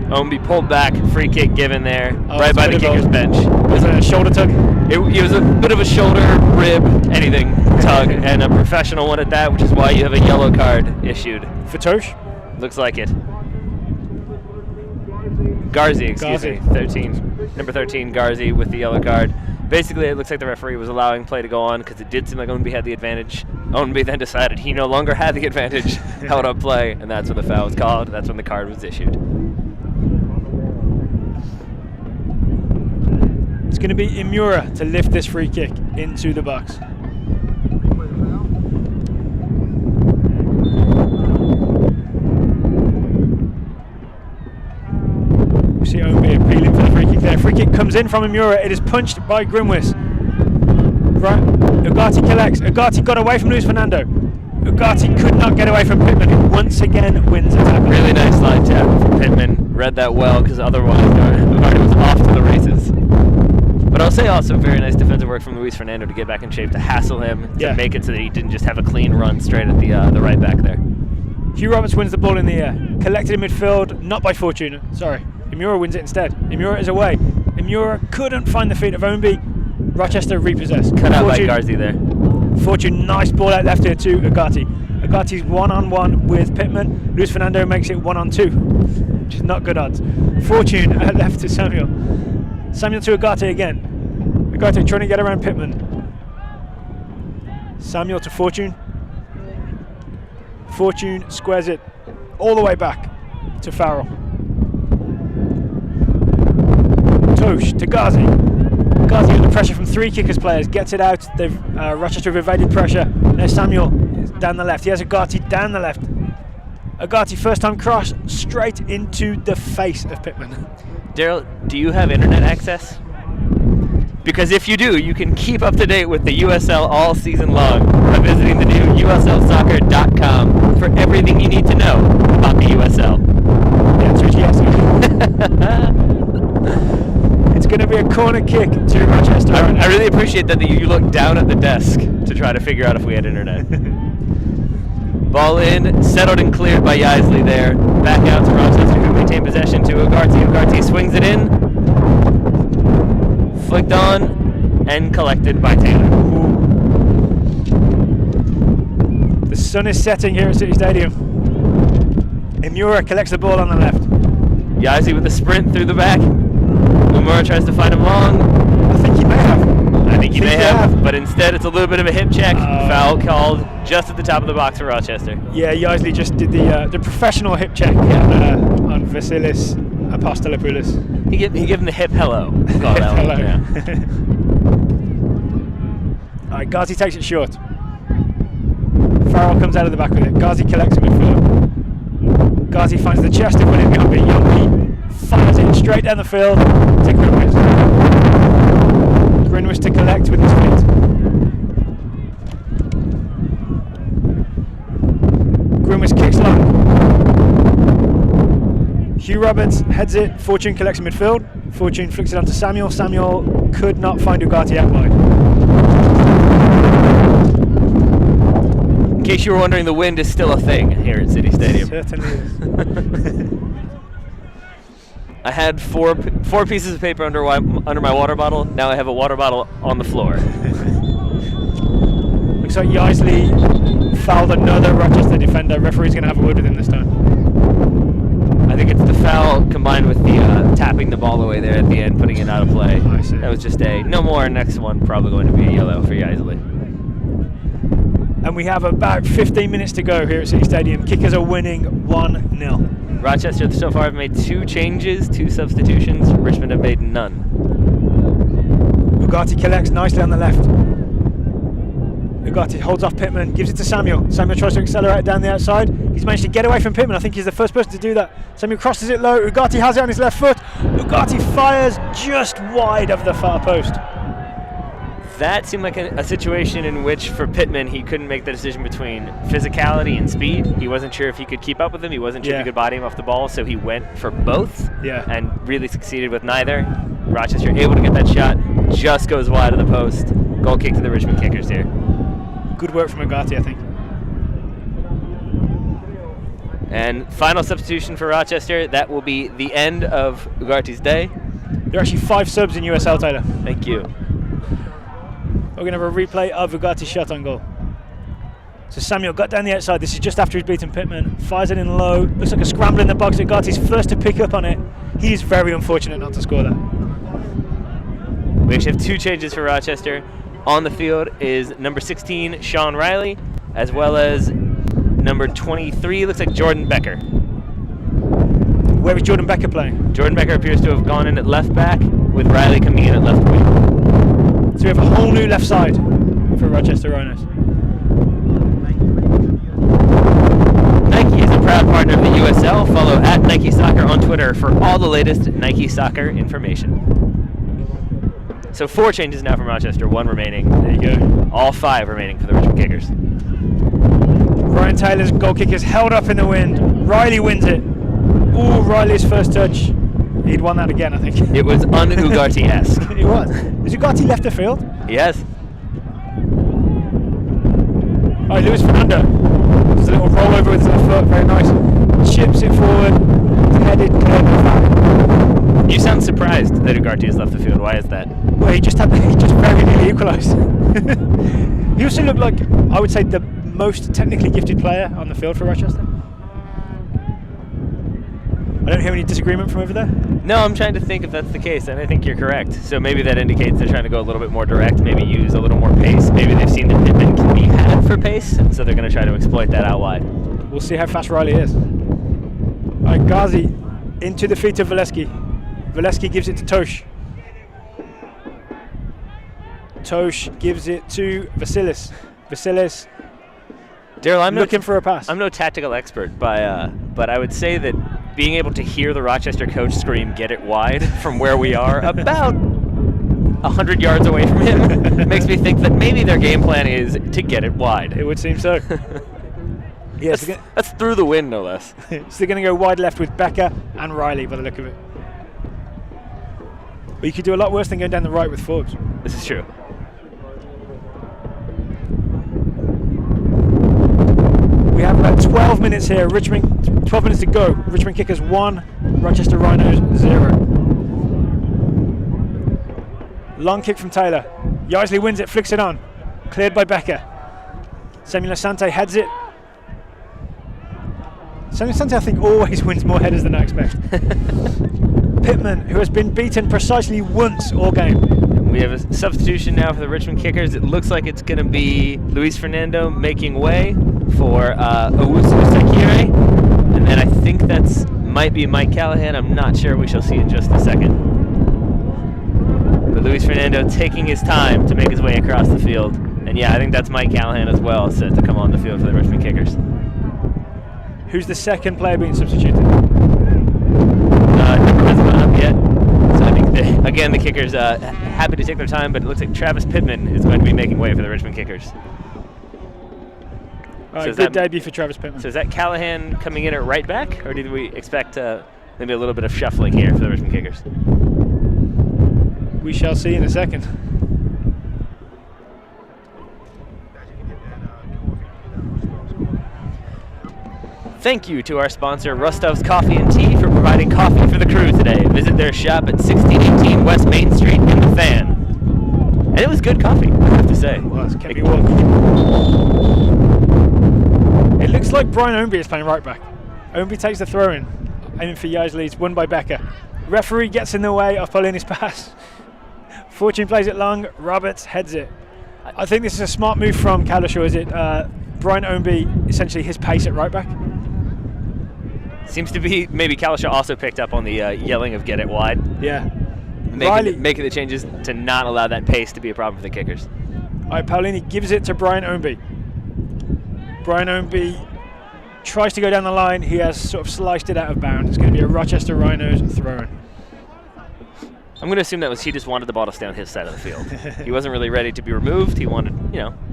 Ownby pulled back, free kick given there, right by the Kickers bench. Was it a shoulder tug? It was a bit of a shoulder, rib, anything tug, and a professional one at that, which is why you have a yellow card issued. For Tosh? Looks like it. Garzi, excuse me. 13, number 13, Garzi with the yellow card. Basically, it looks like the referee was allowing play to go on because it did seem like Ownby had the advantage. Ownby then decided he no longer had the advantage, held up play, and that's when the foul was called. That's when the card was issued. It's going to be Imura to lift this free kick into the box. We see Ownby appealing for the free kick there. Free kick comes in from Imura. It is punched by Grimwis. Right, Ugarte collects. Ugarte got away from Luis Fernando. Ugarte could not get away from Pittman, who once again wins a tackle. Really nice line tackle from Pittman. Read that well because otherwise Ugarte was off to the races. But I'll say also very nice defensive work from Luis Fernando to get back in shape, to hassle him, to make it so that he didn't just have a clean run straight at the right back there. Hugh Roberts wins the ball in the air. Collected in midfield, not by Fortuna. Sorry. Imura wins it instead. Imura is away. Imura couldn't find the feet of Ownby. Rochester repossessed. Cut out by Garzi there. Fortune, nice ball out left here to Ugarte. Ugarte's 1-on-1 with Pittman. Luis Fernando makes it 1-on-2, which is not good odds. Fortune out left to Samuel. Samuel to Ugarte again. Ugarte trying to get around Pittman. Samuel to Fortune. Fortune squares it all the way back to Farrell. Tosh to Ghazi. Ghazi under pressure from three kickers players, gets it out. They've Rochester have evaded pressure. There's Samuel down the left. He has Ugarte down the left. Ugarte first time cross straight into the face of Pittman. Daryl, do you have internet access? Because if you do, you can keep up to date with the USL all season long by visiting the new USLsoccer.com for everything you need to know about the USL. The answer is yes. It's going to be a corner kick to Rochester. I really appreciate that you looked down at the desk to try to figure out if we had internet. Ball in, settled and cleared by Yaisley there. Back out to Rochester, who maintain possession to Ugarte. Ugarte swings it in. Flicked on and collected by Taylor. The sun is setting here at City Stadium. Imura collects the ball on the left. Yaisley with a sprint through the back. Imura tries to find him long. I think he may have. I think he may have, but instead it's a little bit of a hip check. Foul called just at the top of the box for Rochester. Yeah, Yaisley just did the professional hip check on Vasilis Apostolopoulos. He gave him the hip hello. Call that hello. One. Yeah. Alright, Ghazi takes it short. Farrell comes out of the back with it. Ghazi collects in midfield. Ghazi finds the chest of winning Yombi. Yombi fires it straight down the field to Grinwis. Grinwis to collect with his feet. Grinwis kicks long. Hugh Roberts heads it. Fortune collects in midfield. Fortune flicks it onto Samuel. Samuel could not find Ugarte out wide. In case you were wondering, the wind is still a thing here at City Stadium. It certainly is. I had four pieces of paper under my water bottle. Now I have a water bottle on the floor. Looks like Yaisley fouled another Rochester defender. Referee's going to have a word with him this time. I think it's the foul combined with the tapping the ball away there at the end, putting it out of play. I see. That was just a no more. Next one probably going to be a yellow for Yaisley. And we have about 15 minutes to go here at City Stadium. Kickers are winning 1-0. Rochester so far have made 2 changes, 2 substitutions. Richmond have made none. Ugarte collects nicely on the left. Ugarte holds off Pittman, gives it to Samuel. Samuel tries to accelerate down the outside. He's managed to get away from Pittman. I think he's the first person to do that. Samuel crosses it low. Ugarte has it on his left foot. Ugarte fires just wide of the far post. That seemed like a situation in which, for Pittman, he couldn't make the decision between physicality and speed. He wasn't sure if he could keep up with him. He wasn't sure if he could body him off the ball, so he went for both and really succeeded with neither. Rochester able to get that shot, just goes wide of the post. Goal kick to the Richmond kickers here. Good work from Ugarte, I think. And final substitution for Rochester. That will be the end of Ugarte's day. There are actually 5 subs in USL, Tyler. Thank you. We're going to have a replay of Ugarte's shot on goal. So Samuel got down the outside. This is just after he's beaten Pittman. Fires it in low. Looks like a scramble in the box. Ugarte's first to pick up on it. He's very unfortunate not to score that. We actually have 2 changes for Rochester. On the field is number 16, Sean Riley, as well as number 23, looks like Jordan Becker. Where is Jordan Becker playing? Jordan Becker appears to have gone in at left back, with Riley coming in at left wing. So we have a whole new left side for Rochester Rhinos. Nike is a proud partner of the USL. Follow at Nike Soccer on Twitter for all the latest Nike Soccer information. So 4 changes now from Rochester, 1 remaining. There you go. All 5 remaining for the Richmond Kickers. Ryan Taylor's goal kick is held up in the wind. Riley wins it. Ooh, Riley's first touch. He'd won that again, I think. It was un-Ugarte-esque. It was. Is Ugarte left the field? Yes. Oh, Luis Fernando. Just a little roll over with his left foot. Very nice. Chips it forward. Headed clear. You sound surprised that Ugarte has left the field. Why is that? Well, he just very nearly equalised. He also looked like, I would say, the most technically gifted player on the field for Rochester. I don't hear any disagreement from over there. No, I'm trying to think if that's the case, and I think you're correct. So maybe that indicates they're trying to go a little bit more direct, maybe use a little more pace. Maybe they've seen that Pittman can be had for pace, and so they're going to try to exploit that out wide. We'll see how fast Riley is. All right, Ghazi into the feet of Valeski. Valeski gives it to Tosh. Tosh gives it to Vasilis. Vasilis Daryl, I'm looking for a pass. I'm no tactical expert, but I would say that being able to hear the Rochester coach scream, "Get it wide," from where we are, about 100 yards away from him, makes me think that maybe their game plan is to get it wide. It would seem so. Yes, that's through the wind, no less. So they're going to go wide left with Becker and Riley by the look of it. But you could do a lot worse than going down the right with Forbes. This is true. We have about 12 minutes here. 12 minutes to go. Richmond Kickers 1, Rochester Rhinos 0. Long kick from Taylor. Yaisley wins it, flicks it on. Cleared by Becker. Samuel Asante heads it. Samuel Asante, I think, always wins more headers than I expect. Pittman, who has been beaten precisely once all game. We have a substitution now for the Richmond Kickers. It looks like it's going to be Luis Fernando making way for Owusu Sekire. And then I think that's might be Mike Callahan. I'm not sure. We shall see in just a second. But Luis Fernando taking his time to make his way across the field. And yeah, I think that's Mike Callahan as well, set to come on the field for the Richmond Kickers. Who's the second player being substituted? Number hasn't gone up yet. So I think, again, the Kickers happy to take their time, but it looks like Travis Pittman is going to be making way for the Richmond Kickers. Good debut for Travis Pittman. So is that Callahan coming in at right back, or did we expect maybe a little bit of shuffling here for the Richmond Kickers? We shall see in a second. Thank you to our sponsor, Rostov's Coffee and Tea, for providing coffee for the crew today. Visit their shop at 1618 West Main Street in the Fan. And it was good coffee, I have to say. It was. Kept me warm. It looks like Brian Ownby is playing right back. Ownby takes the throw in, aiming for Yaisley. It's won by Becker. Referee gets in the way of Paulini's pass. Fortune plays it long. Roberts heads it. I think this is a smart move from Kalishaw. Is it Brian Ownby, essentially his pace at right back? Seems to be maybe Kalishaw also picked up on the yelling of "get it wide." Yeah. Making the changes to not allow that pace to be a problem for the Kickers. All right, Paulini gives it to Brian Ownby. Brian Ownby tries to go down the line. He has sort of sliced it out of bounds. It's going to be a Rochester Rhinos throw-in. I'm going to assume that he just wanted the ball to stay on his side of the field. He wasn't really ready to be removed. He wanted,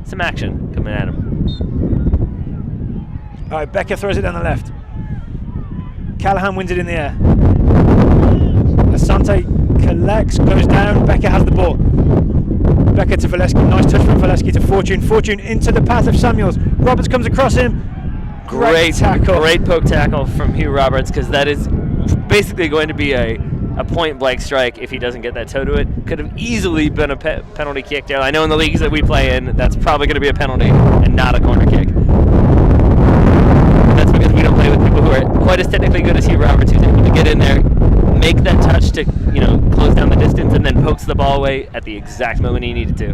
some action coming at him. All right, Becker throws it down the left. Callahan wins it in the air. Asante collects, goes down. Becker has the ball. Becker to Valeski. Nice touch from Valeski to Fortune. Fortune into the path of Samuels. Roberts comes across him. Great tackle. Great poke tackle from Hugh Roberts, because that is basically going to be a point-blank strike if he doesn't get that toe to it. Could have easily been a penalty kick there. I know in the leagues that we play in, that's probably going to be a penalty and not a corner kick. That's because we don't play with people who are quite as technically good as Hugh Roberts, who's able to get in there, make touch to, close down the distance, and then pokes the ball away at the exact moment he needed to.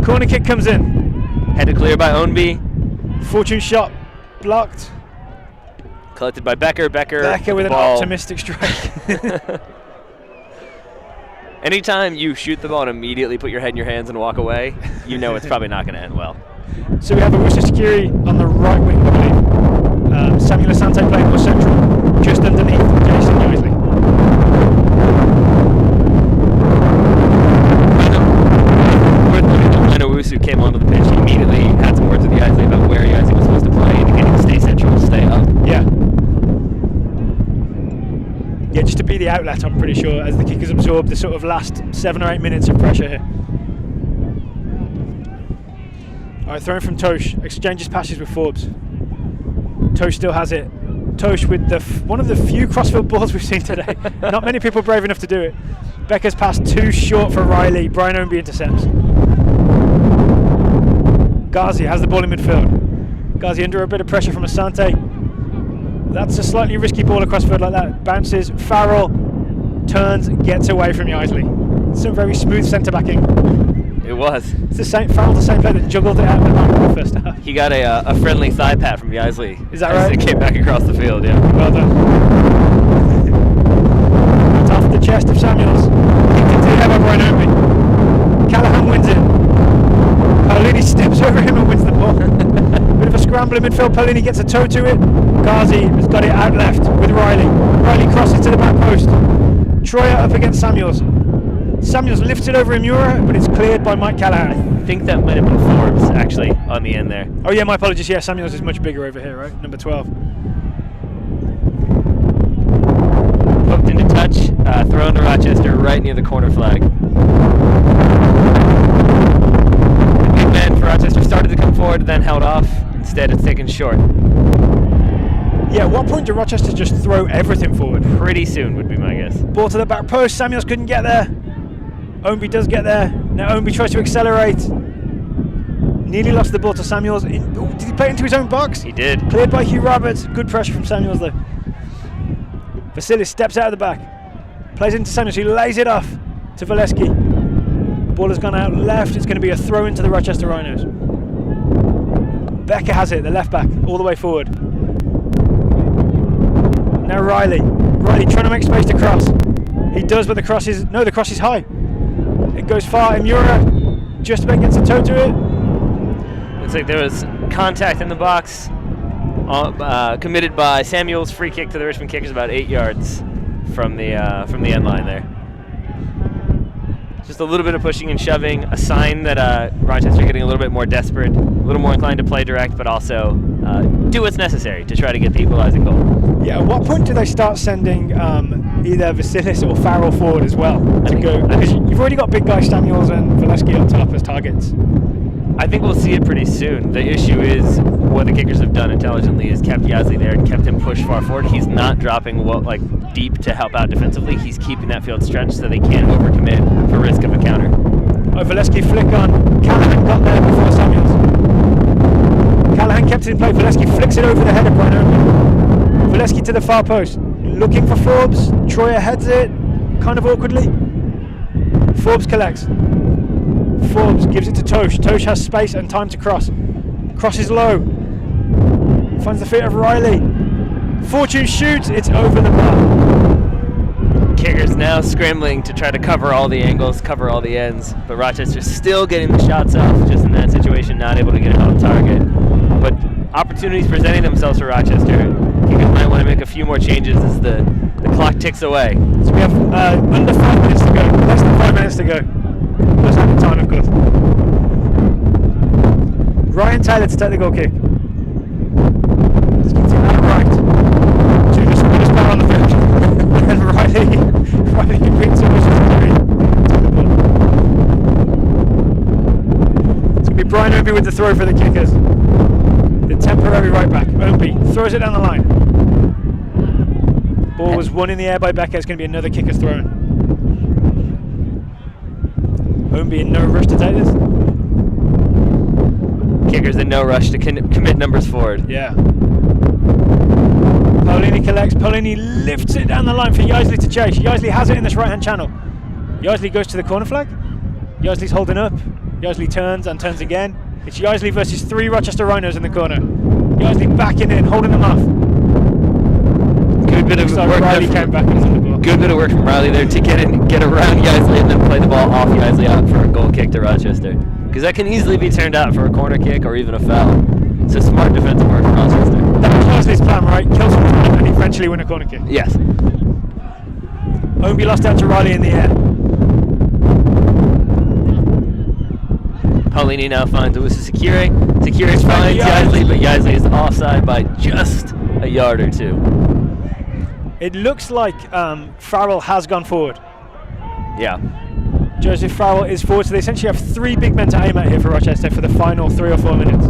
Corner kick comes in. Headed clear by Ownby. Fortune shot blocked. Collected by Becker. Becker with an optimistic strike. Anytime you shoot the ball and immediately put your head in your hands and walk away, you know it's probably not going to end well. So we have a Worcester security on the right wing, I believe. Samuel Asante playing more central, just underneath Jason Isley. When Owusu came onto the pitch, he immediately had some words with the Isley about where Isley was supposed to play, indicating to stay central, stay up. Yeah, just to be the outlet, I'm pretty sure, as the kickers absorb the sort of last 7 or 8 minutes of pressure here. Alright, throwing from Tosh, exchanges passes with Forbes. Tosh still has it. Tosh with one of the few crossfield balls we've seen today. Not many people brave enough to do it. Becker's pass too short for Riley. Brian Ownby intercepts. Ghazi has the ball in midfield. Ghazi under a bit of pressure from Asante. That's a slightly risky ball across field like that. Bounces, Farrell turns, gets away from Isley. Some very smooth centre backing. It was. It's the same. Farrell's the same player that juggled it out of the back in the first half. He got a friendly thigh pat from Isley. Is that right? As it came back across the field, yeah. Well done. It's off the chest of Samuels. Kicked into the air by Brian Ownby. Callaghan wins it. Paolini steps over him and wins the ball. Bit of a scramble in midfield. Paolini gets a toe to it. Ghazi has got it out left with Riley. Riley crosses to the back post. Troyer up against Samuels. Samuels lifts it over Imura, but it's cleared by Mike Callaghan. I think that might have been Forbes, actually, on the end there. Oh yeah, my apologies. Yeah, Samuels is much bigger over here, right? Number 12. Hooked into touch, thrown to Rochester right near the corner flag. The big man for Rochester started to come forward, then held off. Instead, it's taken short. Yeah, at what point do Rochester just throw everything forward? Pretty soon would be my guess. Ball to the back post. Samuels couldn't get there. Ownby does get there. Now Ownby tries to accelerate. Nearly lost the ball to Samuels. Did he play it into his own box? He did. Cleared by Hugh Roberts. Good pressure from Samuels though. Vasilis steps out of the back. Plays into Samuels, who lays it off to Valeski. Ball has gone out left. It's going to be a throw into the Rochester Rhinos. Becker has it, the left back, all the way forward. Now Riley. Riley trying to make space to cross. He does, but the cross is high. It goes far. Imura just about gets a toe to it. Looks like there was contact in the box committed by Samuels. Free kick to the Richmond Kickers, about 8 yards from the end line there. Just a little bit of pushing and shoving, a sign that Rochester getting a little bit more desperate, a little more inclined to play direct, but also do what's necessary to try to get the equalizing goal. Yeah, at what point do they start sending either Vasilis or Farrell forward as well because you've already got big guys Samuels and Valeski up top as targets. I think we'll see it pretty soon. The issue is what the Kickers have done intelligently is kept Yazzie there and kept him pushed far forward. He's not dropping deep to help out defensively. He's keeping that field stretched so they can't overcommit for risk of a counter. Oh, Valeski flick on. Callaghan got there before Samuels. Callaghan kept it in play. Valeski flicks it over the head of Brian Ownby. Valeski to the far post. Looking for Forbes. Troyer heads it, kind of awkwardly. Forbes collects. Forbes gives it to Tosh. Tosh has space and time to cross. Crosses low. Finds the feet of Riley. Fortune shoots. It's over the bar. Kickers now scrambling to try to cover all the angles, cover all the ends. But Rochester's still getting the shots off, just in that situation, not able to get it on target. But opportunities presenting themselves for Rochester. Kickers might want to make a few more changes as the clock ticks away. So we have under 5 minutes to go. Less than 5 minutes to go. Plus added time, of course. Ryan Taylor to take the goal kick. Just gets it out right. To the smallest player on the field. And Riley beats him. It's going to be Brian Ownby with the throw for the Kickers. The temporary right back. Ownby throws it down the line. Ball was won in the air by Becker. It's going to be another Kickers throw. Ownby in no rush to take this. Kickers in no rush to commit numbers forward. Yeah. Paulini collects. Paulini lifts it down the line for Yaisley to chase. Yaisley has it in this right-hand channel. Yaisley goes to the corner flag. Yaisley's holding up. Yaisley turns and turns again. It's Yaisley versus 3 Rochester Rhinos in the corner. Yaisley backing in, holding them off. Good bit of work. Riley came back into the ball. Good bit of work from Riley there to get around Yaisley and then play the ball off Yaisley out for a goal kick to Rochester. Because that can easily be turned out for a corner kick or even a foul. It's a smart defensive work from Rochester. That was Yaisley's plan, right? Kill someone and eventually win a corner kick. Yes. Ownby lost out to Riley in the air. Paulini now finds Owusu Sekire. Sekire finds Yaisley, but Yaisley is offside by just a yard or two. It looks like Farrell has gone forward. Yeah. Joseph Farrell is forward, so they essentially have 3 big men to aim at here for Rochester for the final 3 or 4 minutes.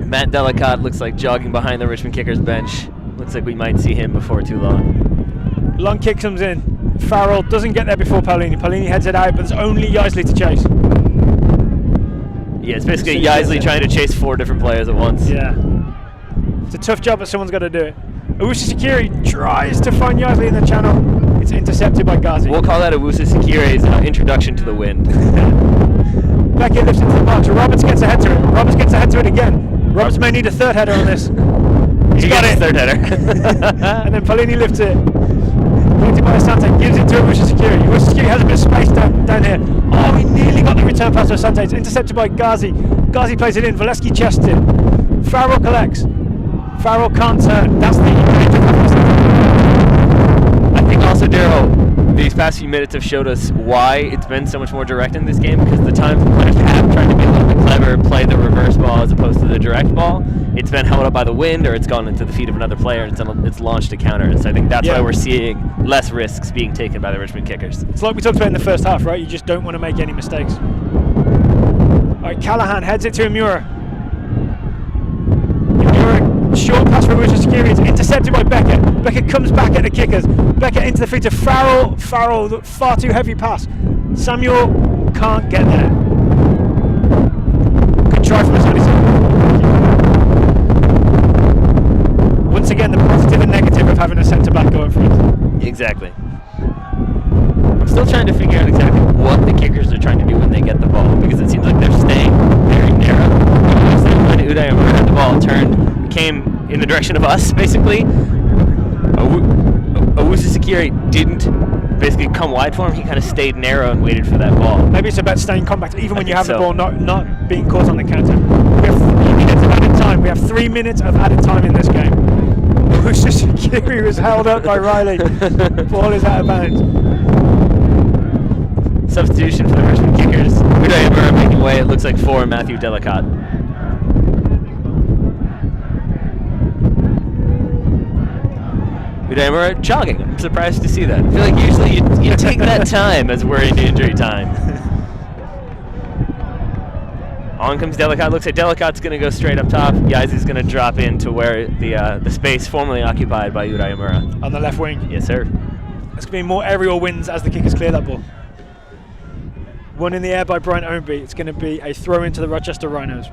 Matt Delacotte looks like jogging behind the Richmond Kickers bench. Looks like we might see him before too long. Long kick comes in. Farrell doesn't get there before Paulini. Paulini heads it out, but there's only Yaisley to chase. Yeah, it's basically Yaisley trying to chase 4 different players at once. Yeah. It's a tough job, but someone's got to do it. Owusu Sekire tries to find Yaisley in the channel. It's intercepted by Ghazi. We'll call that Owusu Sekire's introduction to the wind. Beckett lifts into the box. Roberts gets a head to it. Roberts gets a head to it again. Roberts may need a 3rd header on this. He's got it. 3rd header. And then Paulini lifts it. Lifted by Asante, gives it to Owusu Sekire. Owusu Sekire has a bit of space down here. Oh, he nearly got the return pass to Asante. It's intercepted by Ghazi. Ghazi plays it in. Valeski chests it. Farrell collects. Farrell can't turn. That's the I think also, Daryl, these past few minutes have showed us why it's been so much more direct in this game, because the times the players have tried to be a little bit clever, play the reverse ball as opposed to the direct ball, it's been held up by the wind or it's gone into the feet of another player and it's launched a counter. And so I think that's why we're seeing less risks being taken by the Richmond Kickers. It's like we talked about in the first half, right? You just don't want to make any mistakes. All right, Callahan heads it to Imura. Short pass for Owusu Sekire. It's intercepted by Beckett. Beckett comes back at the kickers. Beckett into the feet of Farrell. Farrell, far too heavy pass. Samuel can't get there. Good try from Asante. Once again, the positive and negative of having a centre back go in front. Exactly. I'm still trying to figure out exactly what the kickers are trying to do when they get the ball, because it seems like they're staying very narrow. When Uday had the ball turned, came in the direction of us, basically. Owusu Sekire didn't basically come wide for him. He kind of stayed narrow and waited for that ball. Maybe it's about staying compact, even when you have the ball, not being caught on the counter. We have 3 minutes of added time. We have 3 minutes of added time in this game. Owusu Sekire was held up by Riley. Ball is out of bounds. Substitution for the Richmond Kickers. Uday Amura making way, it looks like, for Matthew Delacotte. Uday Amura jogging. I'm surprised to see that. I feel like usually you take that time as we're in injury time. On comes Delacotte. Looks like Delacotte's going to go straight up top. Yaisley's going to drop into where the space formerly occupied by Uday Amura. On the left wing. Yes, sir. There's going to be more aerial wins as the kickers clear that ball. One in the air by Brian Ownby. It's going to be a throw into the Rochester Rhinos.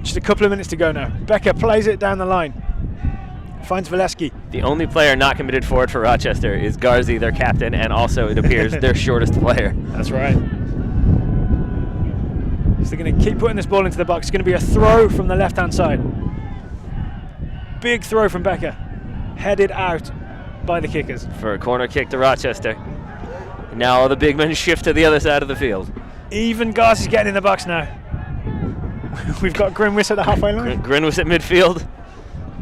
Just a couple of minutes to go now. Becker plays it down the line. Finds Valeski. The only player not committed forward for Rochester is Garzi, their captain, and also, it appears, their shortest player. That's right. So they're going to keep putting this ball into the box. It's going to be a throw from the left-hand side. Big throw from Becker. Headed out by the kickers. For a corner kick to Rochester. Now all the big men shift to the other side of the field. Even Garzi's getting in the box now. We've got Grinwis at the halfway line. Grinwis at midfield.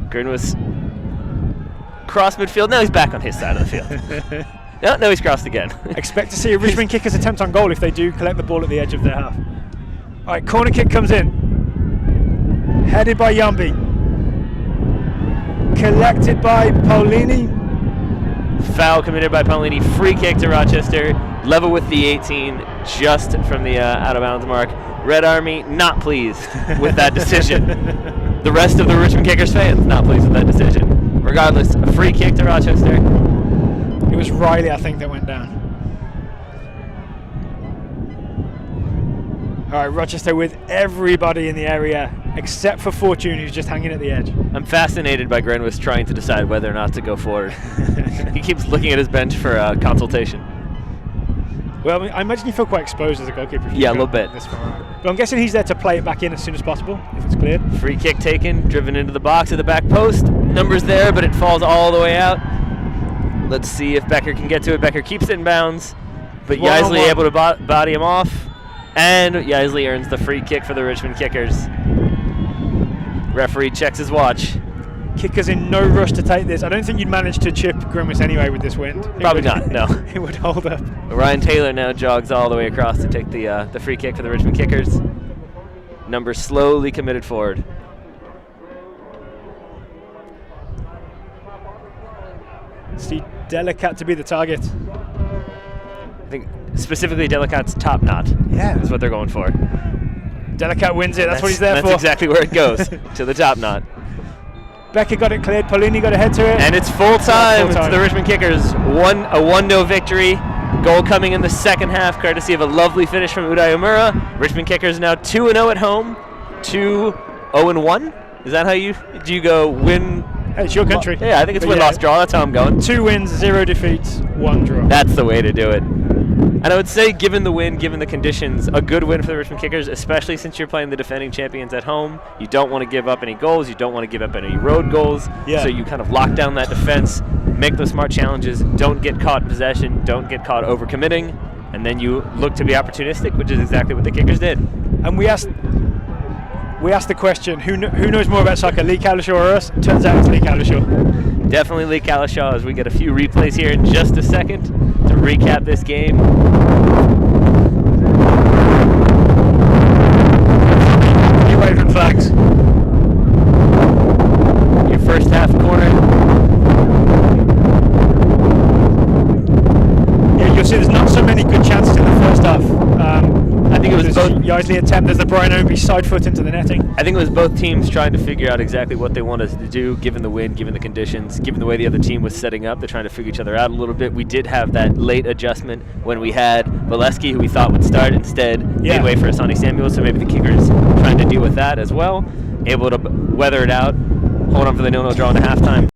Grinwis cross midfield. Now he's back on his side of the field. No, he's crossed again. Expect to see a Richmond Kickers attempt on goal if they do collect the ball at the edge of their half. All right, corner kick comes in. Headed by Yambi. Collected by Paulini. Foul committed by Paulini. Free kick to Rochester. Level with the 18, just from the out of bounds mark. Red Army not pleased with that decision. The rest of the Richmond Kickers fans not pleased with that decision. Regardless, a free kick to Rochester. It was Riley, I think, that went down. All right, Rochester with everybody in the area except for Fortune, who's just hanging at the edge. I'm fascinated by Grenwis trying to decide whether or not to go forward. He keeps looking at his bench for consultation. Well, I imagine you feel quite exposed as a goalkeeper. Yeah, a little bit. This far. But I'm guessing he's there to play it back in as soon as possible, if it's cleared. Free kick taken, driven into the box at the back post. Numbers there, but it falls all the way out. Let's see if Becker can get to it. Becker keeps it in bounds, but Yaisley able to body him off. And Yaisley earns the free kick for the Richmond Kickers. Referee checks his watch. Kicker's in no rush to take this. I don't think you'd manage to chip Grenwis anyway with this wind. Probably not, no. It would hold up. Ryan Taylor now jogs all the way across to take the free kick for the Richmond Kickers. Number slowly committed forward. See Delicat to be the target. I think specifically Delicat's top knot. Yeah. Is what they're going for. Delicat wins it. That's what he's there for. That's exactly where it goes, to the top knot. Becker got it cleared. Paulini got a head to it. And it's full time to the Richmond Kickers. A 1-0 victory. Goal coming in the second half, courtesy of a lovely finish from Uday Omura. Richmond Kickers now 2-0 at home. 2-0-1. Is that how you go win? Hey, it's your country. Yeah, I think it's win, loss, draw. That's how I'm going. 2 wins, 0 defeats, 1 draw. That's the way to do it. And I would say, given the win, given the conditions, a good win for the Richmond Kickers, especially since you're playing the defending champions at home. You don't want to give up any goals. You don't want to give up any road goals. Yeah. So you kind of lock down that defense, make those smart challenges, don't get caught in possession, don't get caught overcommitting, and then you look to be opportunistic, which is exactly what the Kickers did. And we asked the question, who knows more about soccer, Lee Cowlishaw or us? Turns out it's Lee Cowlishaw. Definitely Lee Cowlishaw, as we get a few replays here in just a second to recap this game. You waving flags. Your first half corner. Yeah, you'll see there's not so many good chances in the first half. I think it was both. Yaisley attempt as the Brian Ownby side foot into the netting. I think it was both teams trying to figure out exactly what they wanted to do, given the wind, given the conditions, given the way the other team was setting up. They're trying to figure each other out a little bit. We did have that late adjustment when we had Valesky, who we thought would start, instead made way for Asani Samuel, so maybe the Kickers trying to deal with that as well. Able to weather it out, hold on for the 0-0 draw in the halftime.